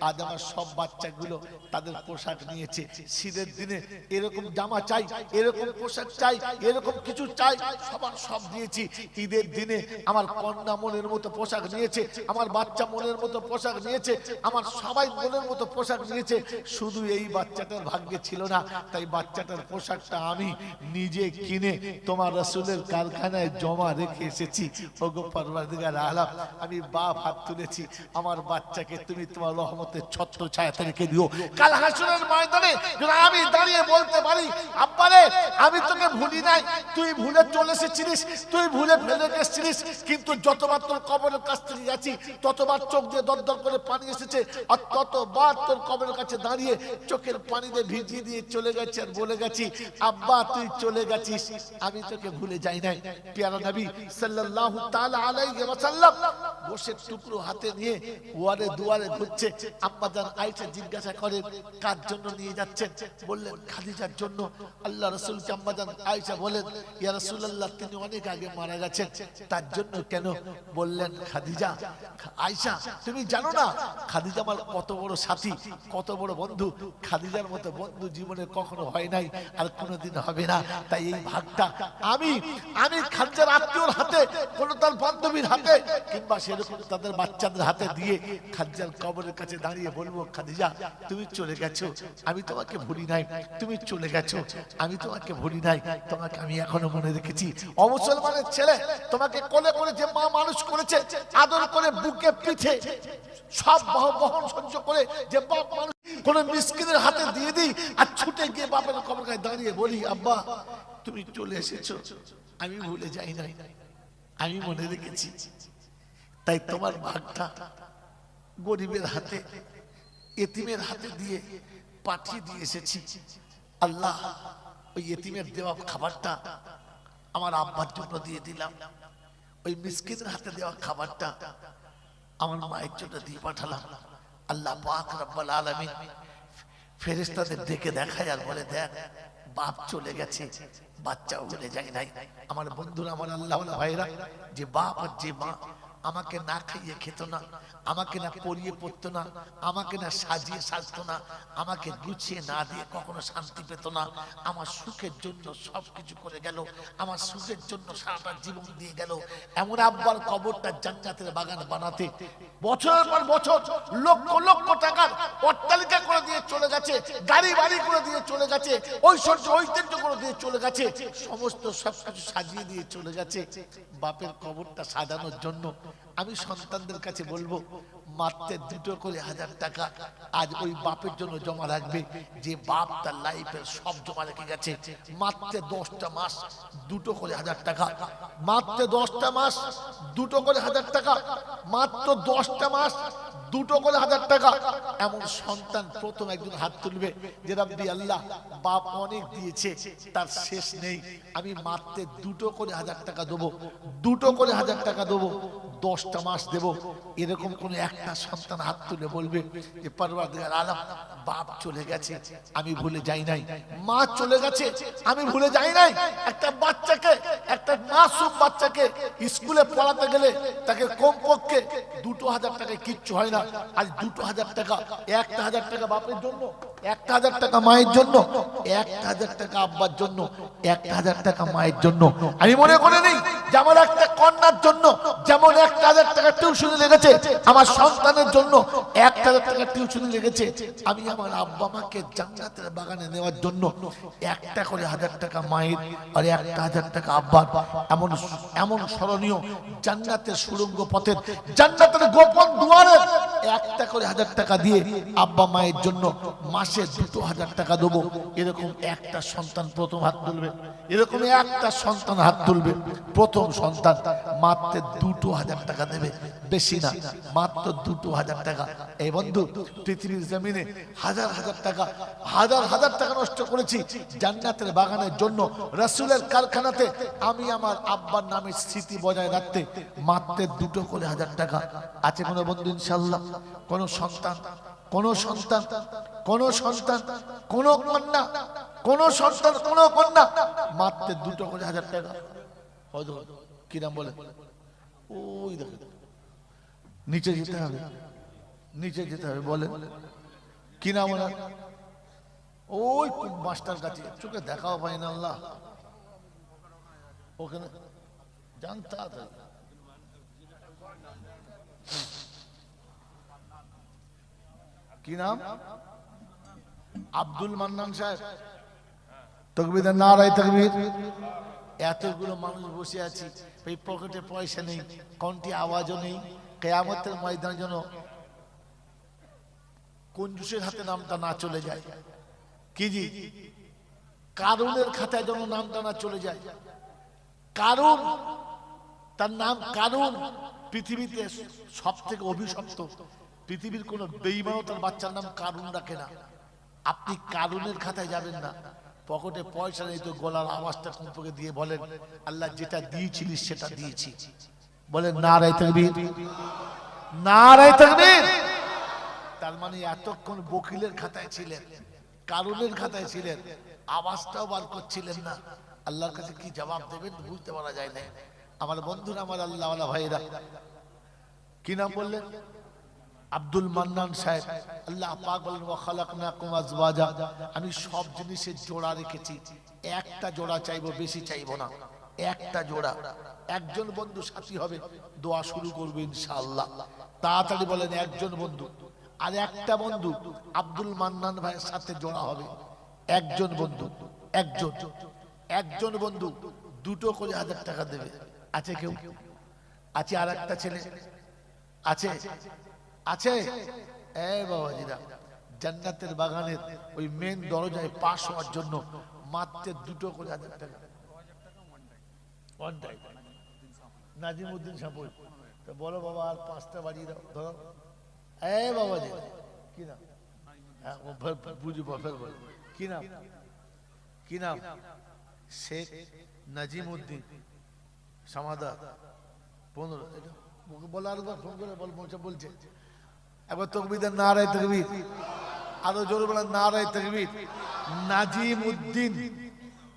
আজ আমার সব বাচ্চাগুলো তাদের পোশাক নিয়েছে, শীতের দিনে এরকম জামা চাই, এরকম পোশাক চাই, এরকম কিছু চাই, সবার সব দিয়েছি। ঈদের দিনে আমার কন্যা মনের মতো পোশাক নিয়েছে, আমার বাচ্চা মনের মতো পোশাক নিয়েছে, আমার সবাই মনের মতো পোশাক নিয়েছে, শুধু এই বাচ্চাটার ভাগ্যে ছিল না, তাই বাচ্চাটার পোশাকটা আমি নিজে কিনে তোমার রাসূলের কারখানায় জমা রেখে এসেছি। ওগো পরওয়ারদিগার আলাম, আমি বাপ হাত তুলেছি, আমার বাচ্চাকে তুমি তোমার রহমতের ছত্র ছায়াতে রেখে দিও। কাল হাসরের ময়দানে যেন আমি দাঁড়িয়ে বলতে পারি, আব্বারে আমি তোকে ভুলি নাই, তুই ভুলে চলে এসেছিলিস, তুই ভুলে ফেলে গেছিলিস, কিন্তু যতবার তোর কবরের কাছ থেকে গেছি ততবার চোখ দিয়ে দরদর করে পানি এসেছে, আর ততবার তোর কবরের কাছে দাঁড়িয়ে চোখের পানি দিয়ে ভিজিয়ে দিয়ে চলে গেছে, আর বলে গেছি আব্বা তুই চলে গেছিস, আমি তোকে ভুলে যাই নাই। প্যারা নবী সাল্লাল্লাহু তাআলা আলাইহি ওয়াসাল্লাম বসে টুকরো হাতে নিয়ে ওয়ারে দুয়ারে ঘুরছে। আম্মা জান আয়েশা জিজ্ঞাসা করেন কার জন্য নিয়ে যাচ্ছেন? বললেন খাদিজার জন্য। আল্লাহ রাসূলকে আম্মা জান আয়েশা বলেন, ইয়া রাসূলুল্লাহ তিনি অনেক আগে মারা গেছেন, তার জন্য কেন? বললেন খাদিজা, আয়েশা তুমি জানো না খাদিজা আমার কত বড় সাথী, কত বড় বন্ধু। খাদিজার মতো বন্ধু জীবনে কখনো হয় নাই, আর কোনোদিন হবে না। তাই এই ভাগটা আমি খাদিজার আত্মীয়র হাতে, কোন তার বান্ধবীর হাতে, কিংবা সেরকম তাদের বাচ্চাদের হাতে দিয়ে খাদিজার কবরের কাছে দাঁড়িয়ে বলবো, খাদিজা তুমি চলে গেছো, আমি তোমাকে ভুলি নাই। তুমি চলে গেছো, আমি তোমাকে ভুলি নাই। তোমাকে আমি এখনো মনে রেখেছি। অমুসলমানের ছেলে তোমাকে কোলে করে যে মা মানুষ করেছে, আদর করে বুকে পিঠে সব বহন সহ্য করে যে বাপ মানুষ কোন মিসকিনের হাতে দিয়ে দিই, আর ছুটে গিয়ে বাপের কবর কাছে দাঁড়িয়ে বলি, আব্বা তুমি চলে এসেছো, আমি ভুলে যাই নাই, আমি মনে রেখেছি। তাই তোমার ভাগটা গরিবের হাতে, এতিমের হাতে দিয়ে পাঠিয়ে দিয়ে এসেছি। আল্লাহ ওই এতিমের দেওয়া খাবারটা আমার আব্বার জন্য দিয়ে দিলাম, ওই মিসকিনের হাতে দেওয়া খাবারটা আমার মায়ের জন্য দিয়ে পাঠালাম। আল্লাহ পাক রব্বুল আলামিন ফেরেশতাদের ডেকে দেখায় আর বলে, দেখ বাপ চলে গেছে, বাচ্চাও চলে যায় নাই। আমার বন্ধুরা, আমার আল্লাহওয়ালা ভাইরা, যে বাপ আর যে মা আমাকে না খাইয়ে খেত না, আমাকে না পরিয়ে পড়তো না, আমাকে না সাজিয়ে সাজতো না, আমাকে গুছিয়ে না দিয়ে কখনো শান্তি পেত না, আমার সুখের জন্য সবকিছু করে গেল, আমার সুখের জন্য সারাটা জীবন দিয়ে গেল। এমন আব্বার কবরটা জান্নাতের বাগান বানাতে বছরের পর বছর লক্ষ লক্ষ টাকার অট্টালিকা করে দিয়ে চলে গেছে, গাড়ি বাড়ি করে দিয়ে চলে গেছে, ঐশ্বর্য ঐতিহ্য করে দিয়ে চলে গেছে, সমস্ত সবকিছু সাজিয়ে দিয়ে চলে গেছে। বাপের কবরটা সাজানোর জন্য আমি সন্তানদের কাছে বলবো, মাত্র 2 করে 1000 টাকা আজ ওই বাপের জন্য জমা রাখবে, যে বাপ তার লাইফের সব জমা রেখে গেছে। মাত্র 10টা মাস 2 করে 1000 টাকা, মাত্র 10টা মাস 2 করে 1000 টাকা, মাত্র 10টা মাস 2 করে 1000 টাকা। এমন সন্তান প্রথম একজন হাত তুলবে যে রাব্বি আল্লাহ, বাপ অনেক দিয়েছে, তার শেষ নেই, আমি মাত্র 2 করে 1000 টাকা দেবো, 2 করে 1000 টাকা দেবো, 10টা মাস দেব। এরকম কোন একটা সন্তান হাত তুলে বলবে যে পরওয়ারদিগার আলম, বাপ চলে গেছে, আমি ভুলে যাই নাই, মা চলে গেছে, আমি ভুলে যাই নাই। একটা বাচ্চাকে, একটা মাসুম বাচ্চাকে স্কুলে পড়াতে গেলে তাকে কমপক্ষে 2000 টাকায় কিচ্ছু হয় না। আজ 2000 টাকা, 1000 টাকা বাপের জন্য, 1000 টাকা মায়ের জন্য, 1000 টাকা আব্বার জন্য, 1000 টাকা মায়ের জন্য। আমি মনে করে নেই যে আমার একটা কন্যার জন্য যেমন 1000 টাকা টিউশনি লেগেছে, আমার সন্তানের জন্য 1000 টাকা টিউশনি লেগেছে। আমি আমার আব্বা মাকে জান্নাতের বাগানে নেওয়ার জন্য 1 করে 1000 টাকা মায়ের আর 1000 টাকা আব্বার। এমন এমন স্মরণীয় জান্নাতের সুড়ঙ্গ পথের, জান্নাতের গোপন দুয়ারে 1 করে 1000 টাকা দিয়ে আব্বা মায়ের জন্য মাসে 2000 টাকা দেবো। এরকম একটা সন্তান প্রথম হাত তুলবে, এরকম একটা সন্তান হাত তুলবে, প্রথম সন্তান মাত্র 2000 টাকা দেবে, বেশি না, মাত্র 2000 টাকা। এই বন্ধু, পৃথিবীর জমিনে হাজার হাজার টাকা, হাজার হাজার টাকা নষ্ট করেছি জান্নাতের বাগানের জন্য, রাসূলের কারখানাতে আমি আমার আব্বার নামের স্মৃতি বজায় রাখতে। মাত্র 2 করে 1000 টাকা। আছে কোনো বন্ধু ইনশাআল্লাহ? কোন সন্তান, কোন সন্তান, কোন সন্তান, কোন কন্যা, কোন সন্তান, কোন কন্যা মাত্র 2 করে 1000 টাকা? কি নাম বলে? ওই দেখেন নিচে যেতে হবে, নিচে যেতে হবে, বলেন কি নাম ওনার? ওই মাস্টার কাছে, চোখে দেখাও পাই না আল্লাহ, ওখানে জানতা কি নাম? আব্দুল মান্নান সাহেব। তাকবীর, নারায়ে তাকবীর। এতগুলো মানুষ বসে আছি, এই পকেটে পয়সা নেই, কোনটি আওয়াজও নেই। কিয়ামতের ময়দানে যেন কঞ্জুসের হাতে নামটা না চলে যায়। কি জি? কারুনের খাতায় যেন নামটা না চলে যায়। কারুন, তার নাম কারুন, পৃথিবীতে সব থেকে অভিশপ্ত। পৃথিবীর কোন বেঈমানও তার বাচ্চার নাম কারুন রাখে না। আপনি কারুনের খাতায় যাবেন না, পকেটে পয়সা নেই তো গলার আওয়াজটা কম্পকে দিয়ে বলেন, আল্লাহ যেটা দিয়েছিলিস সেটা দিয়েছি। বলেন নারায়ে তাকবীর, নারায়ে তাকবীর। তার মানে এতক্ষণ বকিলের খাতায় ছিলেন, কারুনের খাতায় ছিলেন, আওয়াজটাও বার করছিলেন না। আল্লাহর কাছে কি জবাব দেবেন বুঝতে পারা যায় না। আমার বন্ধুরা, আমার আল্লাহওয়ালা ভাইরা, কি নাম বললেন? আব্দুল মান্নান সাহেব। আল্লাহ পাক বলেন ওয়া খালাকনাকুম আজওয়াজা, আমি সব জিনিসের জোড়া রেখেছি, একটা জোড়া চাইবো, বেশি চাইবো না, একটা জোড়া। একজন বন্ধু সাথী হবে, দোয়া শুরু করবে ইনশাআল্লাহ। তাড়াতাড়ি বলেন একজন বন্ধু। আর একটা বন্ধু আব্দুল মান্নান ভাইয়ের সাথে জোড়া হবে, একজন বন্ধু, একজন বন্ধু দুটো করে 1000 টাকা দেবে। আছে কেউ? আছে? আর একটা ছেলে আছে? আছে? এই বাবাজিরা, জান্নাতের বাগানের ওই মেন দরজায় পাশ হওয়ার জন্য মাত্র দুটো করে 1000 টাকা। নাজিমউদ্দিন সাপুর, তো বলো বাবা আর 5টা বাড়িয়ে দাও, ধরো। এই বাবাজি, কি নাম? বুঝবো ফের বল, কি নাম? কি নাম? শেখ নাজিমউদ্দিন সামাদা 15। বলো আরেকবার ফোন করে বল, বলছে একবার তাকবীর দেন, নারায়ে তাকবীর। আরো জোরে বলেন নারায়ে তাকবীর। নাজিমউদ্দিন,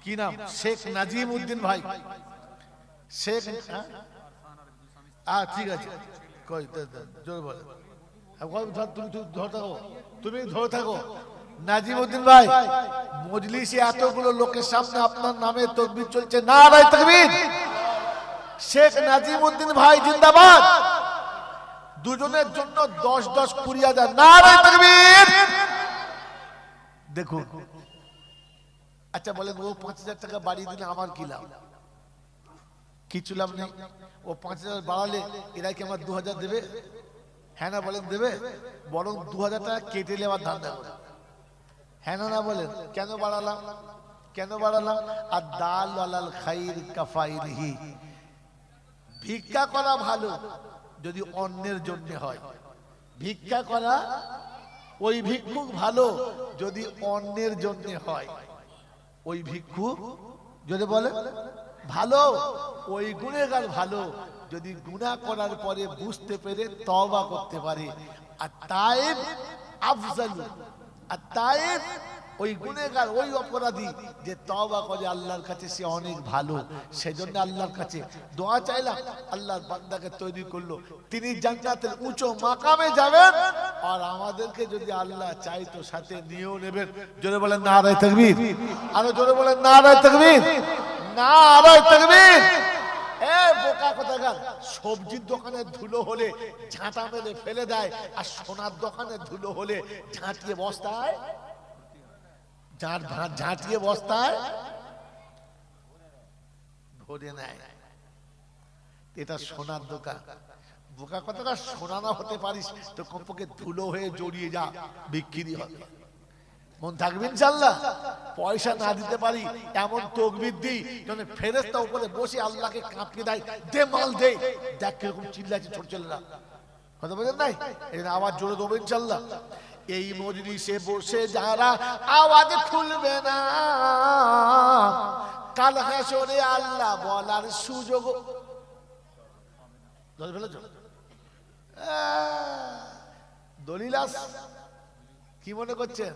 কি নাম? শেখ নাজিমউদ্দিন ভাই। শেখ, ঠিক আছে, কই জোরে বলেন। তুমি ধরে থাকো। নাজিমউদ্দিন ভাই, মজলিসে এতগুলো লোকের সামনে আপনার নামে তাকবীর চলছে, নারায়ে তাকবীর। শেখ নাজিমউদ্দিন ভাই জিন্দাবাদ। দুজনের জন্য 10-10, 20,000, নারায়ে তাকবীর। দেখুন, আচ্ছা বলেন, ও 5,000 টাকা বাড়িয়ে দিলে আমার কি লাভ? কিছু লাভ নেই। ও 5,000 বাড়ালে এরা কি আমার 2,000 দেবে? হ্যাঁ না বলেন, দেবে? বরং 2,000 টাকা কেটে নেওয়ার ধান্দা করে। হ্যাঁ না বলেন? কেন বাড়ালাম? কেন বাড়ালাম? আর দাল আলাল খাইর কাফাইরিহি, ভিক্ষা করা ভালো যদি অন্যের জন্য হয়। ভিক্ষা করা ওই ভিক্ষুক ভালো যদি অন্যের জন্য হয়। ওই ভিক্ষুক যদি বলে ভালো, ওই গুণেগার ভালো যদি গুনাহ করার পরে বুঝতে পেরে তওবা করতে পারে। আর তায়েব আফজালু, আর তায়েব ওই গুনেগার, ওই অপরাধী যে তওবা করে আল্লাহর কাছে, সে অনেক ভালো। সেজন্য আল্লাহর কাছে দোয়া চাইলাম, আল্লাহর বান্দাকে তৈরি করলো, তিনি জান্নাতের উঁচু মাকামে যাবেন। আর আমাদেরকে যদি আল্লাহ চাইতো সাথে নিয়েও নেবেন। জোরে বলেন নারায়ে তাকবীর। আরো জোরে বলেন নারায়ে তাকবীর, নারায়ে তাকবীর। এ বোকা কোথাকার, সবজির দোকানে ধুলো হলে ঝাঁটা মেলে ফেলে দেয়, আর সোনার দোকানে ধুলো হলে ঝাঁটিয়ে বস্তায়, ঝাঁটিয়ে বস্তায় ভরে নেয়। এটা সোনার দোকান। বোকা কোথাকার, সোনা না হতে পারিস তো কমপক্ষে ধুলো হয়ে জড়িয়ে যা, বিক্রি হবে। মন থাকবে ইনশাআল্লাহ। পয়সা না দিতে পারি এমন তাকবীর দিই যেন ফেরেশতা উপরে বসে আল্লাহকে কাঁপিয়ে দেয়, দে মাল দে। দেখ কিরকম চিল্লাচ্ছে ছোট ছেলেরা, কথা বলেন নাই? এর আওয়াজ জোরে দেবো ইনশাআল্লাহ। এই মজলিসে বসে যারা আওয়াজ খুলবে না, কাল হাসরে আল্লাহ বলার সুযোগ। ধরে ফেলেছ দলিল আছে? কি মনে করছেন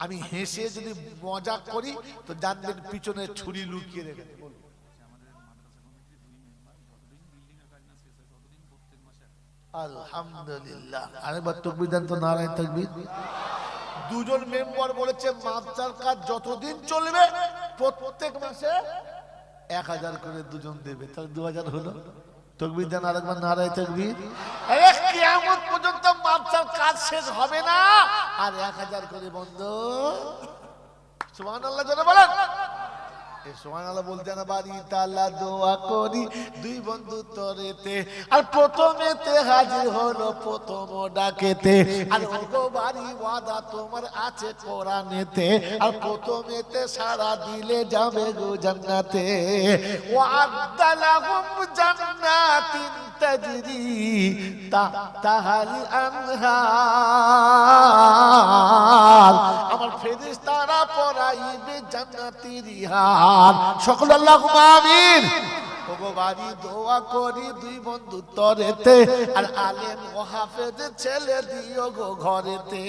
আমি হেসে যদি মজা করি তো জানবেন পিছনে ছুরি লুকিয়ে রেখেছে? আলহামদুলিল্লাহ। আরেকবার তাকবীর দেন তো, নারায়ে তাকবীর। দুজন মেম্বার বলেছে মাদ্রাসার কাজ যতদিন চলবে প্রত্যেক মাসে 1000 করে দুজন দেবে, তাহলে 2000 হলো। তাকবীর দেন আরেকবার, নারায়ে তাকবীর। আরে কিয়ামত পর্যন্ত মাদ্রাসার কাজ শেষ হবে না, আর 1000 করে বন্ধ। সুবহানাল্লাহ জোরে বলেন। সুবহানাল্লাহ বলতে না বাড়ি তালা দোয়া করি দুই বন্ধু তরেতে, আর প্রথমেতে হাজির হলো প্রথম ডাকেতে। আর ওগো বাড়ি ওয়াদা তোমার আছে কোরআনেতে, আর প্রথমেতে সারা দিলে যাবে গো জান্নাতে। ওয়া'আদ্দা লাহুম জান্নাতিন তাজরি তাহতাহাল আনহার, আমার ফেরেশতারা পরাইবে জান্নাত জান্নাতের হার। সকল আল্লাহুম্মা আমিন। ওগো বাড়ি দোয়া করি দুই বন্ধু তরেতে, আর আলেম ও হাফেজ ছেলে দিও গো ঘরেতে।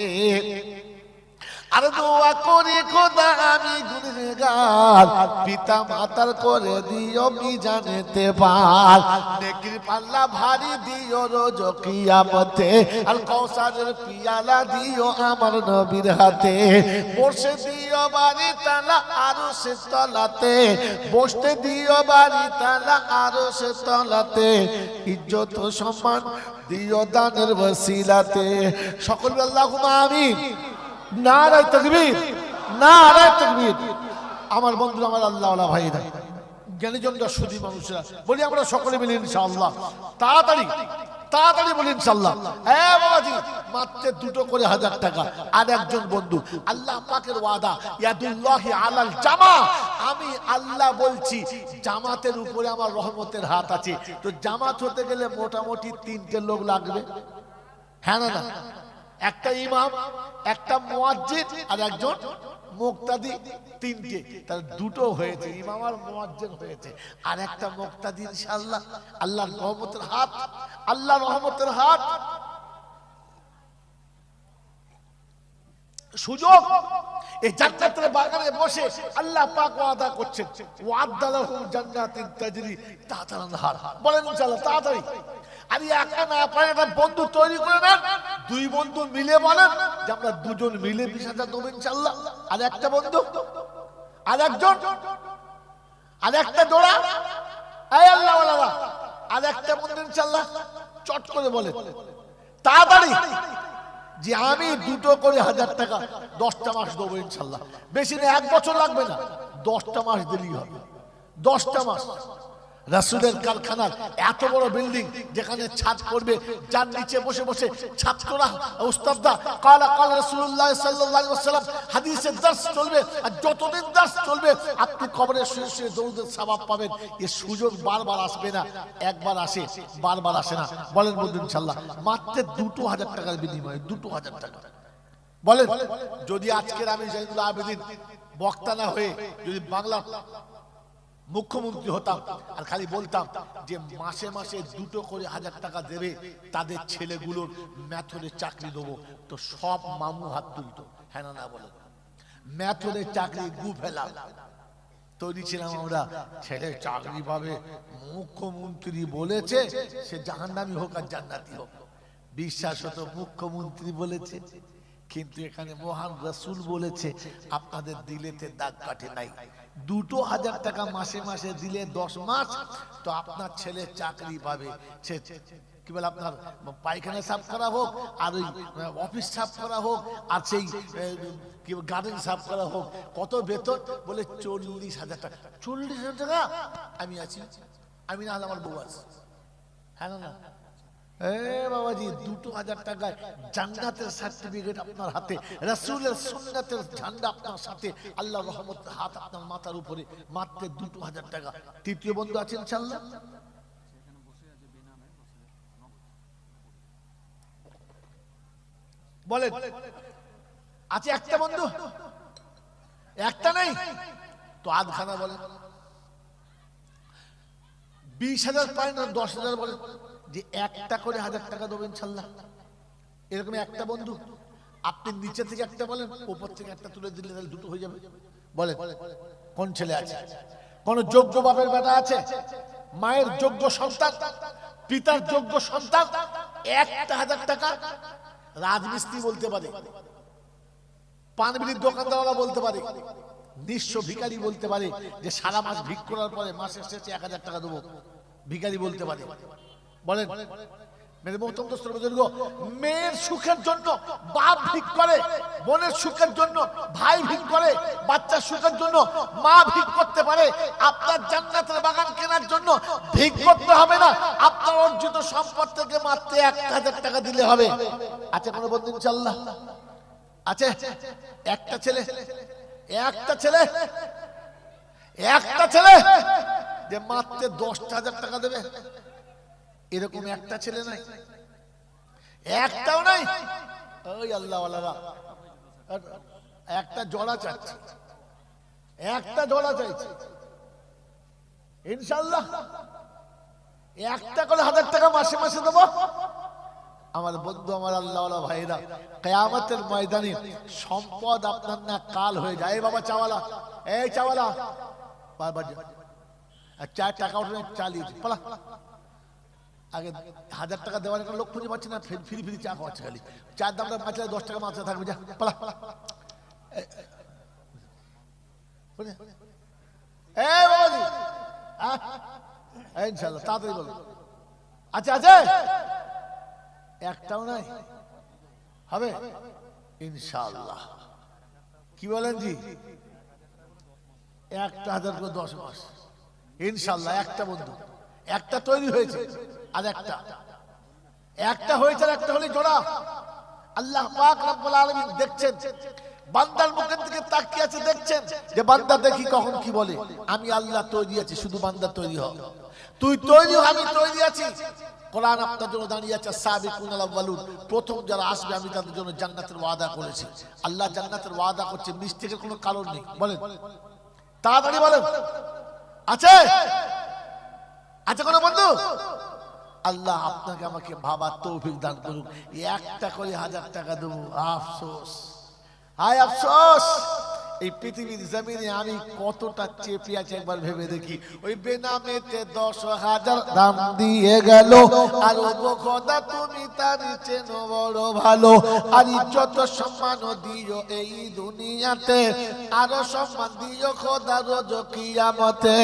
আর দোয়া করি খোদা আমি গুনাহগার, পিতা মাতার করে দিও মিজানেতে পার। নেকির পাল্লা ভারী দিও রোজ কিয়ামতে, আর কৌসারের পিয়ালা দিও আমার নবীর হাতে। বসে দিও বাড়ি তালা আরশের তলাতে, বসতে দিও বাড়ি তালা আরশের তলাতে। ইজ্জত ও সম্মান দিও দানের ওসিলাতে। সকল আল্লাহুম্মা আমিন। নারায়ে তাকবীর, নারায়ে তাকবীর। আমার বন্ধুরা, আমার আল্লাহওয়ালা ভাইরা, জ্ঞানীজনরা, সুধী মানুষরা, বলি আমরা সকলে মিলে ইনশাআল্লাহ তাড়াতাড়ি তাড়াতাড়ি বলি ইনশাআল্লাহ। হ্যাঁ বাবাজি, মাত্র দুটো করে 1000 টাকা। আর একজন বন্ধু, আল্লাহ পাকের ওয়াদা ইয়াদুল্লাহি আলাল জামা, আমি আল্লাহ বলছি জামাতের উপরে আমার রহমতের হাত আছে। তো জামাত হতে গেলে মোটামুটি 3টে লোক লাগবে, হ্যাঁ না? একটা ইমাম, একটা মুয়াজ্জিন, আর একজন মুক্তাদি। 3টে, তার দুটো হয়েছে, ইমাম আর মুয়াজ্জিন হয়েছে, আর একটা মুক্তাদি। ইনশাআল্লাহ আল্লাহর রহমতের হাত, আল্লাহর রহমতের হাত। সুযোগ এই জান্নাতের বাগানে বসে আল্লাহ পাক ওয়াদা করছেন, ওয়া'আদ্দা লাহুম জান্নাতিন তাজরি তাহতাল আনহার। বলেন ইনশাআল্লাহ তাড়াতাড়ি। আর একা না পারে একটা বন্ধু তৈরি করে নেন, দুই বন্ধু মিলে বলেন যে আমরা দুজন মিলে 20,000 দেব ইনশাআল্লাহ। আর একটা বন্ধু, আর একজন, আর একটা জোড়া, এই আল্লাহ ওয়ালারা, আর একটা বন্ধু ইনশাআল্লাহ চট করে বলে তাড়াতাড়ি যে আমি দুটো করে 1000 টাকা 10টা মাস দেবো ইনশাআল্লাহ। বেশি না, 1 বছর লাগবে না, 10টা মাস দিলেই হবে। 10টা মাস। রাসূলের কারখানার এত বড় বিল্ডিং, যেখানে ছাদ করবে, যার নিচে বসে বসে ছাত্ররা, উস্তাদরা কালা কালা রাসূলুল্লাহ সাল্লাল্লাহু আলাইহি ওয়াসাল্লাম হাদিসের দর্শ চলবে। আর যতদিন দর্শ চলবে আপনি কবরে শুয়ে শুয়ে দরুদের সওয়াব পাবেন। এই সুযোগ বারবার আসবে না, একবার আসে, বারবার আসে না। বলেন বন্ধু ইনশাআল্লাহ মাত্র 2000 টাকার বিনিময়ে 2000 টাকা। বলেন, যদি আজকের আমি জাইনুল আবেদিন বক্তা না হয়ে যদি বাংলা মুখ্যমন্ত্রী হতাম, আর খালি বলতাম যে মাসে মাসে দুটো করে 1000 টাকা দেবে, তাদের ছেলেগুলোর ম্যাথরে চাকরি দেবো, তো সব মামু হাত তুলতো, হ্যাঁ না বলে। ম্যাথরে চাকরি গু ফেলা তৈরি ছিলাম আমরা। ছেলে চাকরি পাবে, মুখ্যমন্ত্রী বলেছে, সে জাহান্নামী হোক আর জান্নাতি হোক। বিশ্বাস হতো মুখ্যমন্ত্রী বলেছে, কিন্তু এখানে মহান রাসূল বলেছে আপনাদের দিলেতে দাগ কাটে নাই। 2000 টাকা মাসে মাসে দিলে 10 মাস, তো আপনার ছেলে চাকরি পাবে। সে কি বলে, আপনার পায়খানা সাফ করা হোক, আর ওই অফিস সাফ করা হোক, আর সেই কি গার্ডেন সাফ করা হোক। কত বেতন? বলে 40,000 টাকা। 40,000 টাকা আমি আছি, আমি না হলে আমার বউ আছে, হ্যাঁ না? বাবাজি, 2000 টাকায় জান্নাতের সার্টিফিকেট আপনার হাতে, রাসূলের সুন্নাতের ঝান্ডা আপনার সাথে, আল্লাহর রহমতের হাত আপনার মাথার উপরে, মাত্র 2000 টাকা। তৃতীয় বন্ধু আছে ইনশাআল্লাহ? বলেন, আছে একটা বন্ধু? একটা নেই তো আধখানা বলেন। 20,000 পায় না 10,000 বলেন, যে একটা করে 1000 টাকা দেবো ইনশাআল্লাহ। এরকম একটা বন্ধু। আপনি নিচে থেকে একটা বলেন, উপর থেকে একটা তুলে দিলে তাহলে দুটো হয়ে যাবে। বলেন, কোন ছেলে আছে? কোন যোগ্য বাপের বেটা আছে? মায়ের যোগ্য সন্তান, পিতার যোগ্য সন্তান, একটা 1000 টাকা। রাজমিস্ত্রি বলতে পারে, পানবিড়ির দোকানদাররা বলতে পারে, নিঃস্ব ভিখারি বলতে পারে যে সারা মাস ভিক করার পরে মাসের শেষে 1000 টাকা দেবো, ভিখারি বলতে পারে। বলেন, মেরে মোহতরম দোস্ত বুজুর্গ, মেয়ের সুখের জন্য বাপ ভিক করে, বোনের সুখের জন্য ভাই ভিক করে, বাচ্চার সুখের জন্য মা ভিক করতে পারে। আপনার জান্নাতের বাগান কেনার জন্য ভিক করতে হবে না, আপনার অর্জিত সম্পদ থেকে মাত্র 1000 টাকা দিলে হবে। আছে কোনো বন্ধু ইনশাআল্লাহ? আছে? একটা ছেলে, একটা ছেলে, একটা ছেলে যে মাত্র 10,000 টাকা দেবে, এরকম একটা ছেলে নাই, একটাও নাই। ওই আল্লাহ ওয়ালারা একটা জোড়া চাচ্ছে, একটা জোড়া চাইছি ইনশাআল্লাহ। একটা করে 1000 টাকা মাসে মাসে দেবো। আমার বন্ধু, আমার আল্লাহওয়ালা ভাইরা, কিয়ামতের ময়দানে সম্পদ আপনার না কাল হয়ে যায়। এই বাবা চাওয়ালা, এই চাওয়ালা, বারবার আর 4 টাকা উঠে চালিয়েছে পালা। আগে 1000 টাকা দেওয়ার একটা লোক খুঁজে পাচ্ছি না, ফ্রি ফ্রি চা খাওয়াচ্ছে খালি। চার দামটা বাঁচলে 10 টাকা মাত্রা থাকবে, যা পালা। এই বাবাজি, ইনশাআল্লাহ তাড়াতাড়ি বলো। আচ্ছা আছে একটাও নাই, হবে ইনশাআল্লাহ। কি বলেন জি? একটা 1000 করে 10 মাস ইনশাআল্লাহ। একটা বন্ধু, একটা তৈরি হয়েছে, আর একটা হয়েছে, আর একটা হলে জোড়া। আল্লাহ পাক রব্বুল আলামিন দেখছেন, বান্দার মুখের দিকে তাকিয়ে আছে, দেখছেন যে বান্দা দেখি কখন কি বলে। আমি আল্লাহ তৈরি আছি, শুধু বান্দা তৈরি হ। তুই তৈরি হ, আমি তৈরি আছি। কোরআন আপনার জন্য দাঁড়িয়ে আছে, সাবিকুনাল আউয়ালুন, প্রথম যারা আসবে আমি তাদের জন্য জান্নাতের ওয়াদা করেছি। আল্লাহ জান্নাতের ওয়াদা করছে, মিস্টেকের কোনো কারণ নেই। বলেন তাড়াতাড়ি বলেন, আছে আছে কোনো বন্ধু? আল্লাহ আপনাকে আমাকে ভাবার তৌফিক দান করুন। একটা করে 1000 টাকা দেবো, আফসোস, হায় আফসোস। এই পৃথিবীর জমিনে আমি কতটা চেপে আছি একবার ভেবে দেখি। ওই বেনামেতে 10,000 দাম দিয়ে গেল, আর ও খোদা তুমি তার চেনো বড় ভালো। আর যত সম্মান দিও এই দুনিয়াতে, আরো সম্মান দিও খোদা রোজ কিয়ামতে।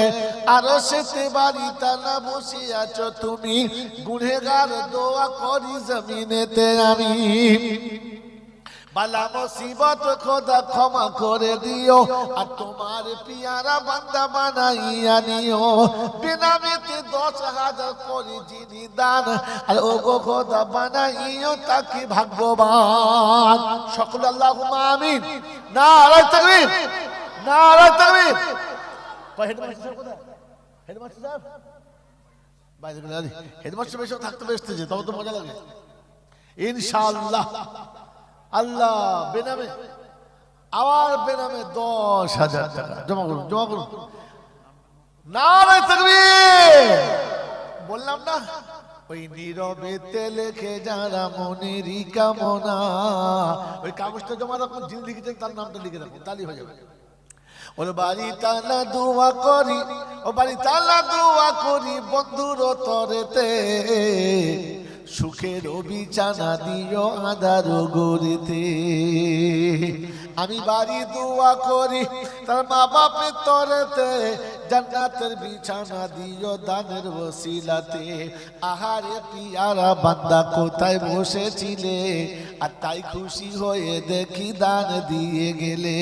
আরো সেতে বাড়ি তালা বসে আছো তুমি, গুনেহগার দোয়া করি জমিনেতে আমি। বালা মুসিবত খোদা ক্ষমা করে দিও, আর তোমার পিয়ারা বান্দা বানাইয়া নিও। বেনামেতে 10,000 করে যিনি দান, আর ও গো খোদা বানাইও তাকে ভাগ্যবান। সকল আল্লাহুম্মা আমিন। নারায়ে তাকবীর, নারায়ে তাকবীর। হেডমাস্টার সাহেব কোথায়? হেডমাস্টার সাহেব বাইরে গেল। হেডমাস্টার বেশি থাকতে বেসতেছে, তবে তো মজা লাগে ইনশাআল্লাহ। আল্লাহ বেনামে, আবার বেনামে 10,000 টাকা জমা করুন, জমা করুন। নারায়ে তাকবীর। বললাম না, ওই নীরবেতে লেখে যারা মনেরই কামনা, ওই কাগজটা জমা রাখুন। যিনি লিখেছেন তার নামটা লিখে রাখুন, তাহলেই হয়ে যাবে। ওর বাড়ি তালা দোয়া করি, ও বাড়ি তালা দোয়া করি বন্ধুর তরেতে। সুখের বিছানা দিও আধার গড়িতে। আমি বাড়ি দোয়া করি তার মা বাপের তরেতে, জান্নাতের বিছানা দিও দানের ওসিলাতে। আহারে পিয়ারা বান্দা কোথায় বসেছিলে, আর তাই খুশি হয়ে দেখি দান দিয়ে গেলে।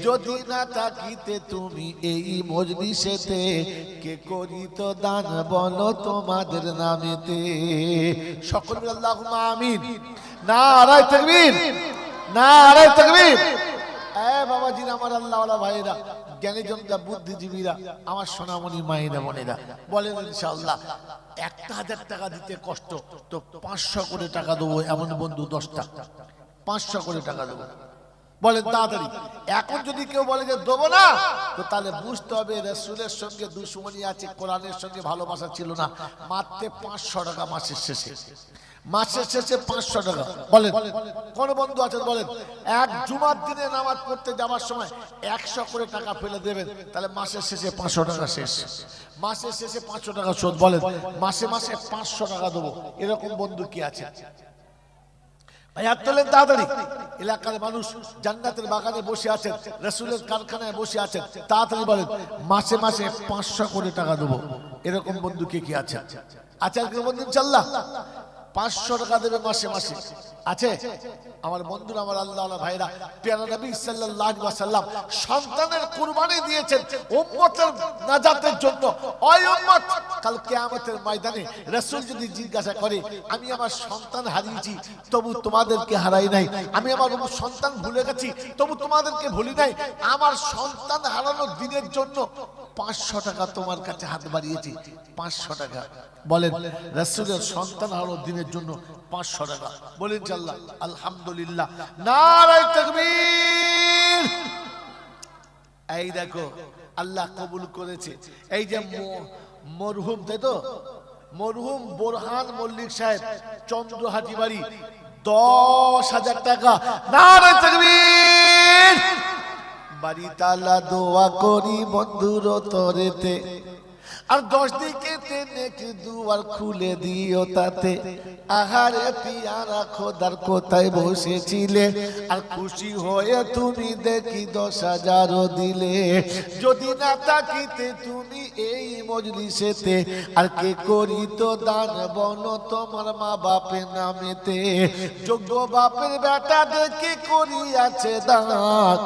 যদি না থাকিতে তুমি এই মজলিসেতে, কে করিত দান বলো তোমাদের নামেতে। সকল আল্লাহুম্মা আমিন। নারায়ে তাকবীর, নারায়ে তাকবীর। এ বাবাজি, আমার আল্লাহওয়ালা ভাইরা, জ্ঞানীজনরা, বুদ্ধিজীবীরা, আমার সোনামণি মায়েরা বোনেরা, বলেন ইনশাআল্লাহ। 1,000 টাকা দিতে কষ্ট, তো 500 করে টাকা দেবো এমন বন্ধু 10টা, 500 করে টাকা দেবো। বলেন তাড়াতাড়ি। এখন যদি কেউ বলে যে দেবো না, তো তাহলে বুঝতে হবে রাসূলের সঙ্গে দুশমনি আছে, কোরআনের সঙ্গে ভালোবাসা ছিল না। মাত্র 500 টাকা মাসের শেষে, মাসের শেষে 500 টাকা। বলেন কোন বন্ধু আছেন বলেন? এক জুমার দিনে নামাজ পড়তে যাওয়ার সময় 100 করে টাকা ফেলে দেবেন, তাহলে মাসের শেষে 500 টাকা শেষ। মাসের শেষে 500 টাকা শোধ। বলেন মাসে মাসে 500 টাকা দেবো, এরকম বন্ধু কি আছে? হাত তোলেন তাড়াতাড়ি। এলাকার মানুষ জান্নাতের বাগানে বসে আছেন, রাসূলের কারখানায় বসে আছেন, তাড়াতাড়ি বলেন মাসে মাসে 500 করে টাকা দেবো, এরকম বন্ধু কে কি আছে? আচ্ছা বন্ধু ইনশাআল্লাহ 500 টাকা দেবে মাসে মাসে, আছে? আমার বন্ধুরা, আমার আল্লাহওয়ালা ভাইরা, প্যারা নবী সাল্লাল্লাহু আলাইহি ওয়াসাল্লাম সন্তানের কুরবানি দিয়েছেন উম্মতের নাজাতের জন্য। ওই উম্মত কাল কিয়ামতের ময়দানে রাসূল যদি জিজ্ঞাসা করে, আমি আমার সন্তান হারিয়েছি তবু তোমাদেরকে হারাই নাই, আমি আমার সন্তান ভুলে গেছি তবু তোমাদেরকে ভুলি নাই, আমার সন্তান হারানোর দিনের জন্য 500 টাকা তোমার কাছে হাত বাড়িয়েছি। 500 টাকা। বলেন রাসূলের সন্তান হারানোর দিনের জন্য 500 টাকা। বলেন আল্লাহ আলহামদুলিল্লাহ। নারায়ে তাকবীর। এই দেখো আল্লাহ কবুল করেছে। এই যে মরহুম, তাই তো, মরহুম বোরহান মল্লিক সাহেব, চন্দ্রহাটি বাড়ি, 10,000 টাকা। নারে তাকবীর। বাড়ি তালা দোয়া করি বন্ধুর তরেতে, আর 10 দিকেতে নেকি দুয়ার খুলে দিও তাতে। আহারে পিয়ারা খোদার কোথায় বসেছিলে, আর খুশি হয়ে তুমি দেখি 10,000 দিলে। যদি না থাকিতে তুমি এই মজলিসেতে, আর কে করিত দান বন তোমার মা বাপের নামেতে। যোগ্য বাপের বেটা দেখি করিয়াছে দান,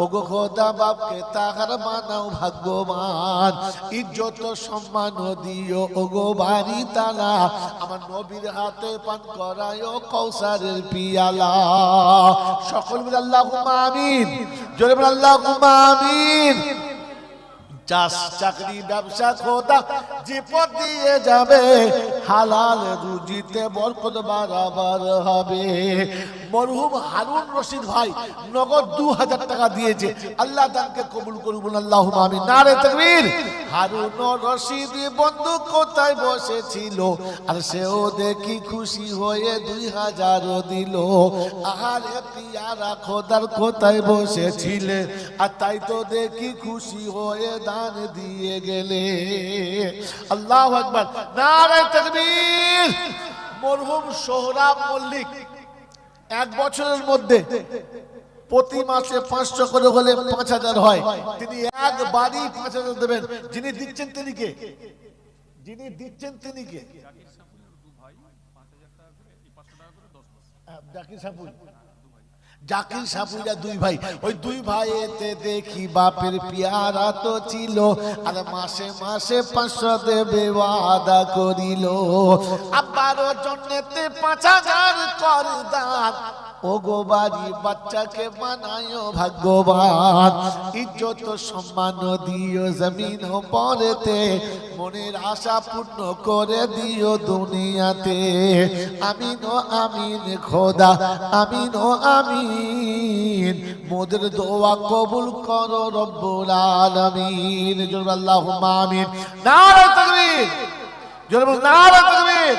ওগো খোদা বাপকে তাহার বানাও ভাগ্যবান। ইজ্জত সম্মান দিও ওগো বাড়ি তালা, আমার নবীর হাতে পান করায় কৌসারের পিয়ালা। সকল বলে আল্লাহুম্মা আমিন, জোরে বলে আল্লাহুম্মা আমিন। চাষ চাকরি ব্যবসা খোদা যে পথ দিয়ে যাবে, হালাল রুজিতে বরকত বাড়াবার হবে। মরহুম হারুন রশিদ ভাই নগদ 2,000 টাকা দিয়েছে, আল্লাহ দানকে কবুল করুন, আল্লাহুম্মা আমিন। নারে তাকবীর। হারুন রশিদ বন্ধু কোথায় বসেছিল, আর সেও দেখি খুশি হয়ে 2,000 দিল। আহারে পিয়ারা খোদার কোথায় বসেছিলে, আর তাই তো দেখি খুশি হয়ে দান দিয়ে গেলে। আল্লাহু আকবার, নারে তাকবীর। মরহুম সোহরাব মল্লিক 1 বছরের মধ্যে প্রতি মাসে 500 করে হলে 5,000 হয়, তিনি একবারই 5,000 দেবেন। যিনি দিচ্ছেন তিনি কে? যিনি দিচ্ছেন তিনি কে? জাকির সাপুই। জাকির সাপুইরা 2 ভাই, ওই 2 ভাইয়েতে দেখি বাপের পিয়ারা তো ছিল, আর মাসে মাসে 500 দেবে ওয়াদা করিল। আব্বারও জন্যতে 5,000 কর দান, ওগো বাড়ি বাচ্চাকে বানায় ভাগ্যবান। ইজ্জত সম্মান দিও জমিন পরেতে, মনের আশা পূর্ণ করে দিও দুনিয়াতে। আমিন ও আমিন খোদা, আমিন ও আমিন। মোদের দোয়া কবুল করো রব্বুল আলামিন। জোরে আল্লাহুম্মা আমিন। নারে তাকবীর, জোরে নারে তাকবীর।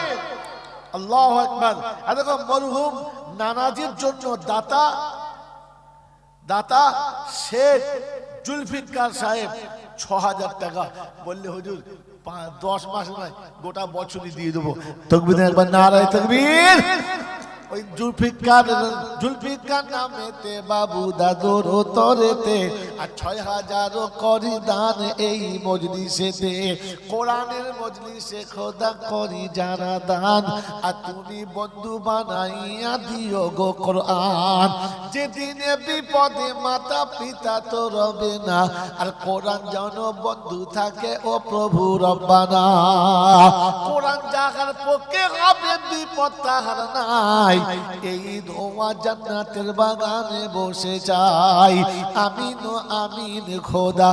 আল্লাহু আকবার। দেখো মরহুম নানাজির জন্য দাতা শেখ জুলফিকার সাহেব 6,000 টাকা। বললে হুজুর 10 মাস নয়, গোটা বছরই দিয়ে দেবো। তাকবীর, একবার নারে তাকবীর। ওই জুলফিকার নামেতে বাবু দাদুর তরেতে, আর 6,000 করি দান এই মজলিসেতে। কোরআনের মজলিসে খোদা করি যারা দান, আর তুমি বন্ধু বানাইয়া দিও গো কোরআন। যেদিনে বিপদে মাতা পিতা তো রবে না, আর কোরআন যেন বন্ধু থাকে ও প্রভু রব্বানা। কোরআন যাহার পক্ষে হবে বিপদ তাহার নাই, এই ধোয়া জান্নাতের বাগানে বসে যাই। আমিন ও আমিন খোদা,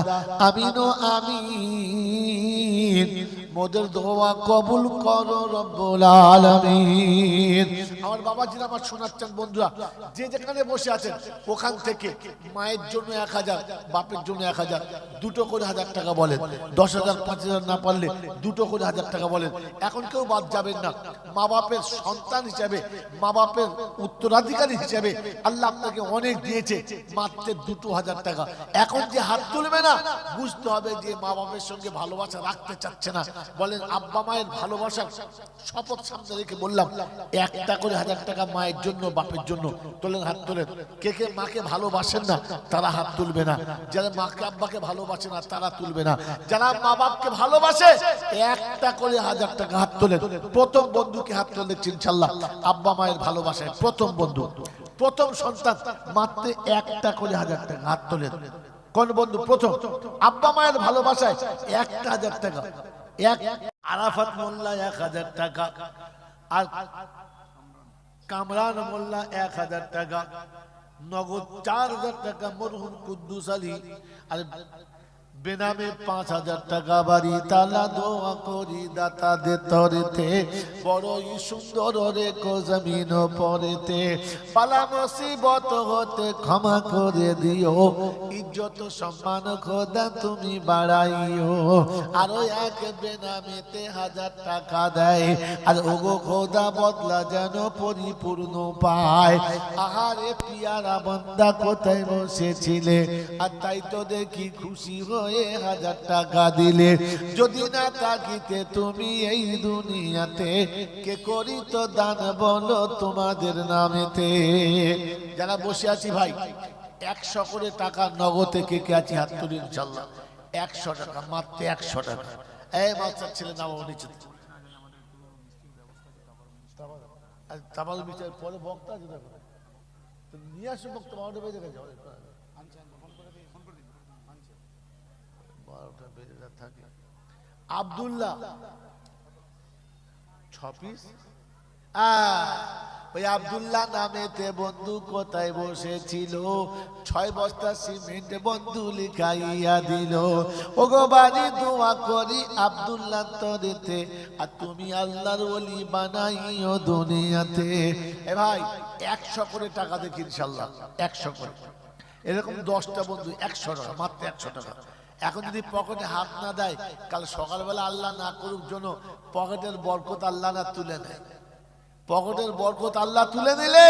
আমিন ও আমিন। মোদের দোয়া কবুল করো রব্বুল আলামিন। আমার বাবাজিরা আমার শোনাচ্ছেন বন্ধুরা, যে যেখানে বসে আছেন ওখান থেকে মায়ের জন্য 1,000, বাপের জন্য 1,000, দুটো করে 1,000 টাকা বলেন। 10,000 5,000 না পারলে দুটো করে 1,000 টাকা বলেন। এখন কেউ বাদ যাবেন না। মা বাপের সন্তান হিসাবে, মা বাপের উত্তরাধিকারী হিসাবে আল্লাহ আপনাকে অনেক দিয়েছে, মাত্র 2,000 টাকা। এখন যে হাত তুলবে না, বুঝতে হবে যে মা বাপের সঙ্গে ভালোবাসা রাখতে চাচ্ছে না। বলেন আব্বা মায়ের ভালোবাসা শপথ সামনে রেখে বললাম, 1টা করে 1,000 টাকা মায়ের জন্য বাপের জন্য। তোলেন, হাত তোলেন। কে কে মাকে ভালোবাসেন না তারা হাত তুলবে না। যারা মাকে আব্বাকে ভালোবাসে না তারা তুলবে না। যারা মা বাপকে ভালোবাসে 1টা করে 1,000 টাকা হাত তোলেন। প্রথম বন্ধুকে হাত তোলেন ইনশাআল্লাহ। আব্বা মায়ের ভালোবাসায় প্রথম বন্ধু, প্রথম সন্তান, মাত্র 1টা করে 1,000 টাকা হাত তোলেন। কোন বন্ধু? প্রথম আব্বা মায়ের ভালোবাসায় 1,000 টাকা। আরাফাত মোল্লা 1,000 টাকা, আর কামরান মোল্লা 1,000 টাকা। নগদ 4,000 টাকা মরহুম কুদ্দুস আলী, আর বেনামে 5,000 টাকা বাড়ি তালা দোয়া করি দাতা দে তরেতে বড়ই সুন্দর রে কো জমিন পরেতে পালা মুসিবত হতে ক্ষমা করে দিও ইজ্জত সম্মান খোদা তুমি বাড়াইও আরো এক বেনামেতে 1,000 টাকা দেয় আর ওগো খোদা বদলা যেন পরিপূর্ণ পায় আহারে পিয়ারা বান্দা কোথায় বসেছিলে আর তাই তো দেখি খুশি হয়ে 1,000 টাকা দিলে যদি না থাকিতে তুমি এই দুনিয়াতে কে করি তো দান বলো তোমাদের নামেতে যারা বসে আছি ভাই 100 করে টাকা নগদে কে কে আছি হাত তুলি ইনশাআল্লাহ 100 টাকা মাত্র 100 টাকা এই বাচ্চা ছেলে নাম নিচে তাবাল বিচার পরে বক্তা আছে দেখো তো নিয়ে আসো বক্তা মাউন্টে বেজে গেছে 12টা বেজে থাকে আব্দুল্লাহ 6 পিস ওই আব্দুল্লাহ নামেতে বন্ধু কোথায় বসেছিল 6 বস্তা সিমেন্ট বন্ধু লিখাইয়া দিল ওগো বাড়ি দোয়া করি আব্দুল্লাহ তরেতে আর তুমি আল্লাহর ওলি বানাইও দুনিয়াতে এ ভাই 100 করে টাকা দেখি ইনশাআল্লাহ 100 করে এরকম 10টা বন্ধু 100 টাকা মাত্র 100 টাকা এখন যদি পকেটে হাত না দেয় কাল সকালবেলা আল্লাহ না করুক জন্য পকেটের বরকত আল্লাহ না তুলে নেয় পকেটের বরকত আল্লাহ তুলে নিলে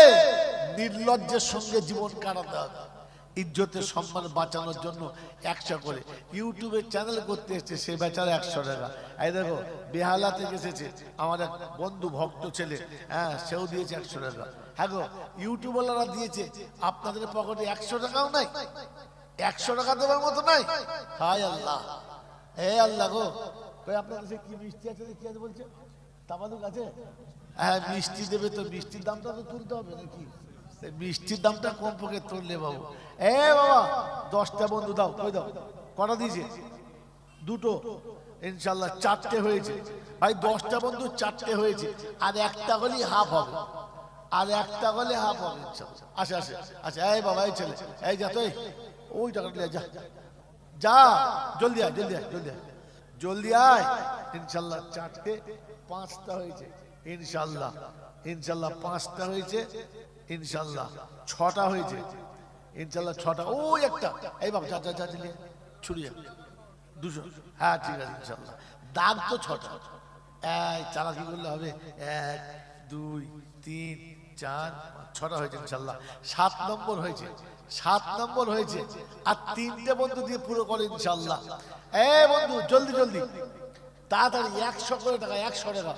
নির্লজ্জের সঙ্গে জীবন কাটাতে হবে ইজ্জতের সম্মান বাঁচানোর জন্য 100 করে ইউটিউবে চ্যানেল করতে এসেছে সে বেচারা 100 টাকা এই দেখো বেহালা থেকে এসেছে আমার এক বন্ধু ভক্ত ছেলে হ্যাঁ সেও দিয়েছে 100 টাকা হ্যাঁ গো ইউটিউবাররা দিয়েছে আপনাদের পকেটে 100 টাকাও নাই 100 টাকা দেওয়ার মতো নাই হায় আল্লাহ হে আল্লাহ গো আপনার কাছে কি মিষ্টি আছে কি আছে বলছে তাবাদুক আছে হ্যাঁ মিষ্টি দেবে তো মিষ্টির দামটা তো তুলতে হবে নাকি মিষ্টির দামটা কম পক্ষে তুললে বাবু এ বাবা 10টা বন্ধু দাও কই দাও কটা দিয়েছে দুটো ইনশাআল্লাহ 4টে হয়েছে ভাই 10টা বন্ধু 4টে হয়েছে আর একটা হলেই হাফ হবে আর একটা হলে হাফ হবে ইনশাআল্লাহ আচ্ছা আচ্ছা আচ্ছা এই বাবা এই ছেলে এই যা তুই ওই টাকাটা নিয়ে যা যা জলদি আয় জলদি আয় জলদি আয় জলদি আয় ইনশাআল্লাহ 4টে 5টা হয়েছে ইনশাআল্লাহ ইনশাআল্লাহ 5টা হয়েছে ইনশাআল্লাহ 6টা হয়েছে ইনশাআল্লাহ 6টা ওই একটা এই বাবা যা যা যা দিলে ছুড়িয়ে 200 হ্যাঁ ঠিক আছে ইনশাআল্লাহ দাম তো 6টা এই চালাকি করলে হবে 1 2 3 4 6টা হয়েছে ইনশাআল্লাহ 7 নম্বর হয়েছে 7 নম্বর হয়েছে আর 3টে বন্ধু দিয়ে পুরো করে ইনশাআল্লাহ এই বন্ধু জলদি জলদি তাড়াতাড়ি 100 করে টাকা 100 টাকা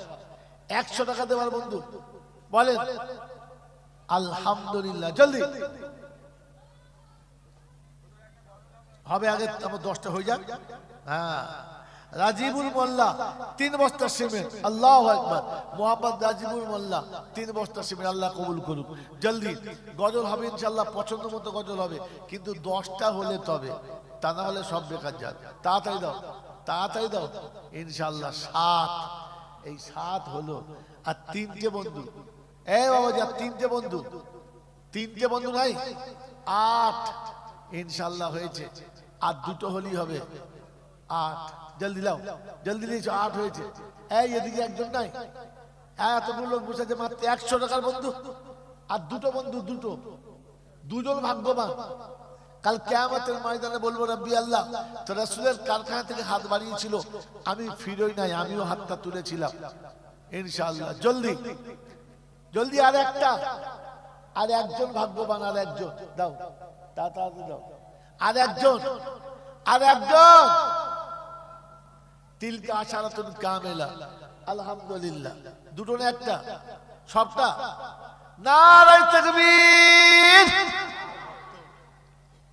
100 টাকা দেওয়ার বন্ধু বলেন আলহামদুলিল্লাহ জলদি হবে আগে আমার 10টা হয়ে যাক হ্যাঁ রাজিবুল মোল্লা 3 বস্তা সিমেন্ট আল্লাহু আকবার মোহাম্মদ রাজিবুল মোল্লা 3 বস্তা সিমেন্ট আল্লাহ কবুল করুক জলদি গজল হবে ইনশাআল্লাহ পছন্দ মতো গজল হবে কিন্তু 10টা হলে তবে তা না হলে সব বেকার যাবে তাড়াতাড়ি দাও ইনশাআল্লাহ 7 এই 7 হলো আর 3টে বন্ধু এই বাবা যা 3টে বন্ধু নাই 8 ইনশাআল্লাহ হয়েছে আর 2টো হলেই হবে 8 জলদি লাও জলদি নিয়েছো 8 হয়েছে এই এদিকে একজন নাই এতগুলো লোক বসে আছে মাত্র 100 টাকার বন্ধু আর 2টো বন্ধু দুজন ভাগ্যবান কাল কিয়ামতের ময়দানে বলবো রব্বি আল্লাহ তো রাসূলের কারখানা থেকে হাত বাড়িয়েছিল আমি ফিরোই নাই আমিও হাতটা তুলেছিলাম ইনশাআল্লাহ জলদি জলদি আর একটা আর একজন ভাগ্যবান আর একজন দাও তাড়াতাড়ি দাও আর একজন তিলকা আশারাতুন কামিলা আলহামদুলিল্লাহ দুটো না একটা সবটা নারে তাকবীর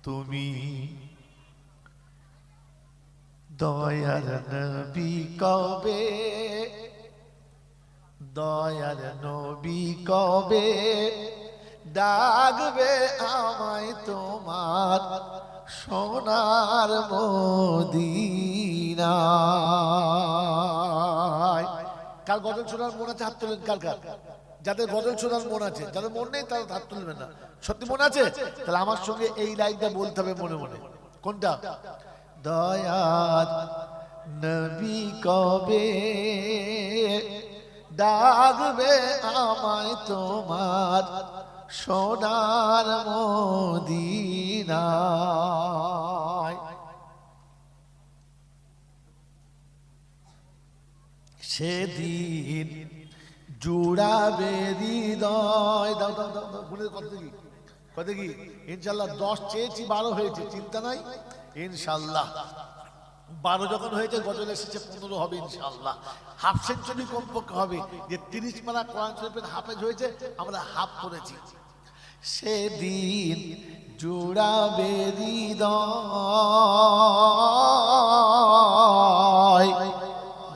তুমি দয়ার নবী কবে ডাকবে আমায় তোমার সোনার মদিনায় কাল গজল শোনার মন আছে হাত তুলেন কার যাদের গজল শোনার মন আছে যাদের মন নেই তারা হাত তুলবেন না সত্যি মন আছে তাহলে আমার সঙ্গে এই লাইনটা বলতে হবে মনে মনে কোনটা দয়ার নবী কবে ডাকবে আমায় তোমার সোনার মদিনায়। সেদিন জুড়াবে হৃদয়। দাও দাও দাও দাও, ভুলে কত কি কত কি ইনশাল্লাহ 10 চেয়েছি 12 হয়েছে, চিন্তা নাই ইনশাল্লাহ। 12 যখন হয়েছে গজল এসেছে 15 হবে ইনশাল্লাহ। হাফ সেঞ্চুরি কমপক্ষে হবে, যে 30 পারা কোরআন শরীফের হাফেজ হয়েছে আমরা হাফ করেছি। সেদিন জুড়াবে হৃদয়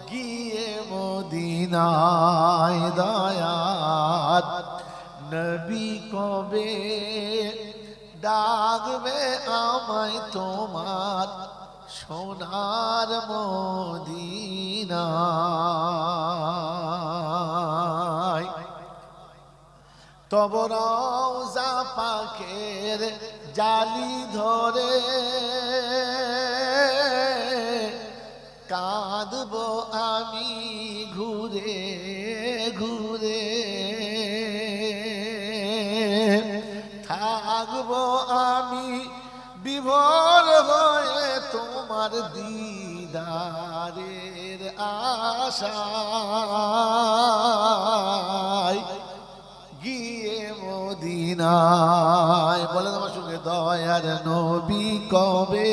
গিয়ে মদিনায়। দয়ার নবী কবে ডাকবে আমায় তোমার সোনার মদিনায়। তব রওজা পাকের জালি ধরে কাঁদব আমি ঘুরে ঘুরে, থাকবো আমি বিভোর হয়ে তোমার দিদারের আশায় গিয়ে মদিনায়। বলেন আমার সঙ্গে, দয়ার নবী কবে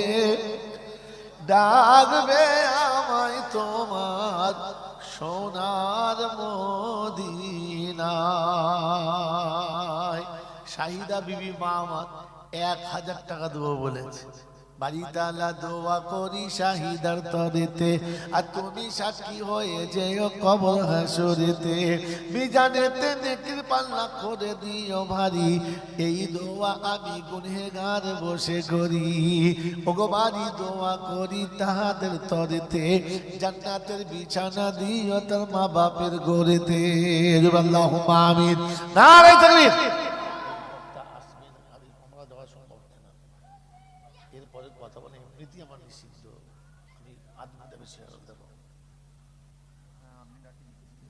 ডাকবে আমায় তোমার সোনার মদিনায়। শাহিদা বিবি মা আমার 1000 টাকা দেবো বলেছে। বাড়িতালা দোয়া করি শাহিদার তরেতে, আর তুমি সাক্ষী হয়ে যেও কবর হাসরেতে। মিজানেতে নেকির পাল্লা করে দিও ভারী, এই দোয়া আমি গুনহেগার বসে করি। ওগো বাড়ি দোয়া করি তাহাদের তরেতে, জান্নাতের বিছানা দিও তার মা বাপের গড়েতে। আল্লাহুম্মা আমিন। নারে তাকবীর। এরপরে কথা বলে এমনিতেই আমার নিষিদ্ধ, আমি আদমিটা বেশি দেবো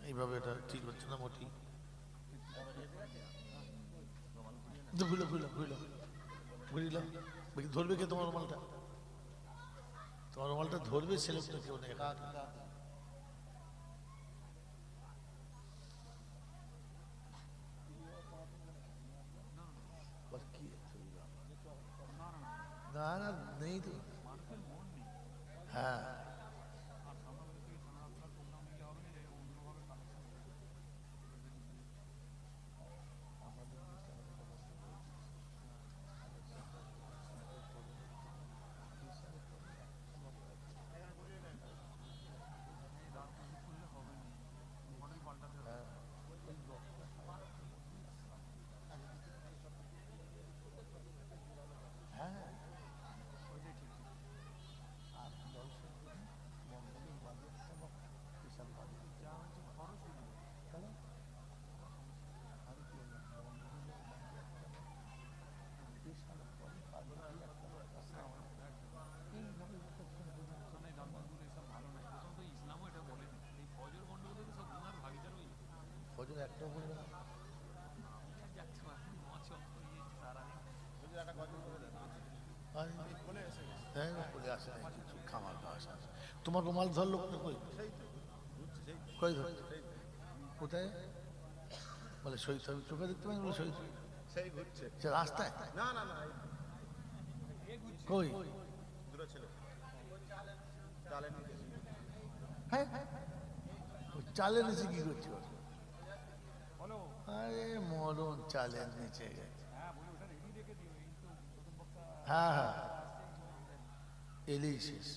এইভাবে, এটা ঠিক হচ্ছে না মোটি। ভুলো ভুলো ভুলো বুঝল, ধরবে কে তোমার রুমালটা? তোমার রুমালটা ধরবে সে লোকটা কেউ নেই। না না নেই তো, হ্যাঁ একটা বলবে না। তোমার রুমাল ধরলো কই কই ধর কোথায়? বলে শহীদ চোখে দেখতে পাই, বলে শহীদ রাস্তায় না না না কই হ্যাঁ চালের নিচে কি করছি? আরে মরণ চালের নিচে গেছে। হ্যাঁ হ্যাঁ এলেই শেষ।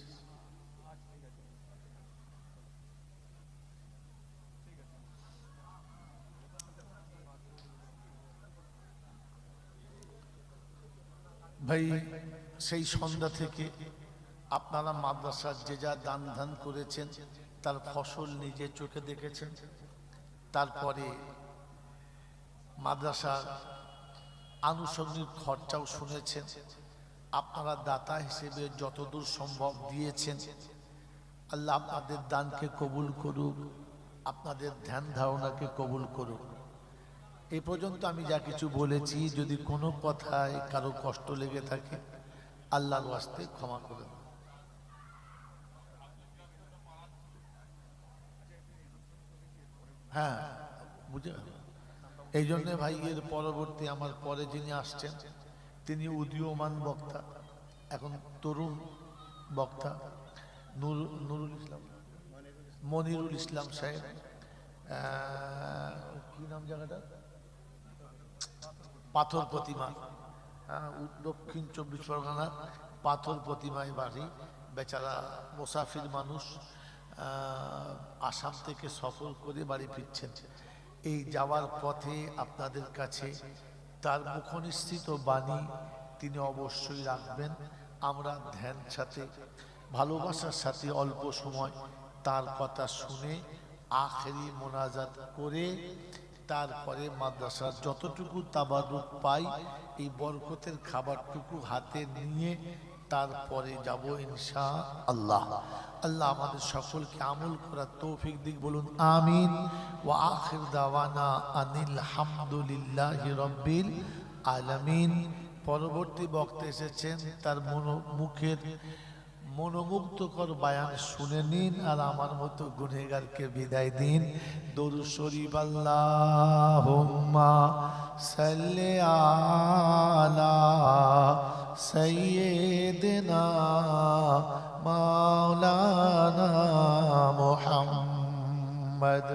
ভাই সেই সন্ধ্যা থেকে আপনারা মাদ্রাসার যে যা দান ধান করেছেন তার ফসল নিজে চোখে দেখেছেন। তারপরে মাদ্রাসার আনুষঙ্গিক খরচাও শুনেছেন। আপনারা দাতা হিসেবে যতদূর সম্ভব দিয়েছেন, আল্লাহ আপনাদের দানকে কবুল করুক, আপনাদের ধ্যান ধারণাকে কবুল করুক। এই পর্যন্ত আমি যা কিছু বলেছি, যদি কোনো কথায় কারো কষ্ট লেগে থাকে আল্লাহর ওয়াস্তে ক্ষমা করুন। হ্যাঁ, বুঝে এই জন্যে ভাই, এর পরবর্তী আমার পরে যিনি আসছেন তিনি উদীয়মান বক্তা, এখন তরুণ বক্তা, নুরুল ইসলাম, মনিরুল ইসলাম সাহেব। কি নাম জায়গাটা? পাথর প্রতিমা, দক্ষিণ 24 পরগনার পাথর প্রতিমায় বাড়ি। বেচারা মুসাফির মানুষ, আসাম থেকে সফর করে বাড়ি ফিরছেন। এই যাওয়ার পথে আপনাদের কাছে তার মুখনিসৃত বাণী তিনি অবশ্যই রাখবেন। আমরা ধ্যান সাথে ভালোবাসার সাথে অল্প সময় তার কথা শুনে আখেরি মোনাজাত করে তারপরে মাদ্রাসার যতটুকু তাবারুক পাই এই বরকতের খাবারটুকু হাতে নিয়ে তারপরে যাব ইনশাআল্লাহ। আল্লাহ আমাদের সকলকে আমল করার তৌফিক দিক, বলুন আমিন। ওয়া আখির দাওয়ানা আনিল হামদুলিল্লাহি রাব্বিল আলামিন। পরবর্তী বক্তা এসেছেন, তার মুখের মনোমুগ্ধকর বায়ান শুনে নিন আর আমার মতো গুনেহগারকে বিদায় দিন। দরুদ শরীফ আল্লাহুম্মা সাল্লি আলা সাইয়্যিদিনা মাওলানা মুহাম্মদ।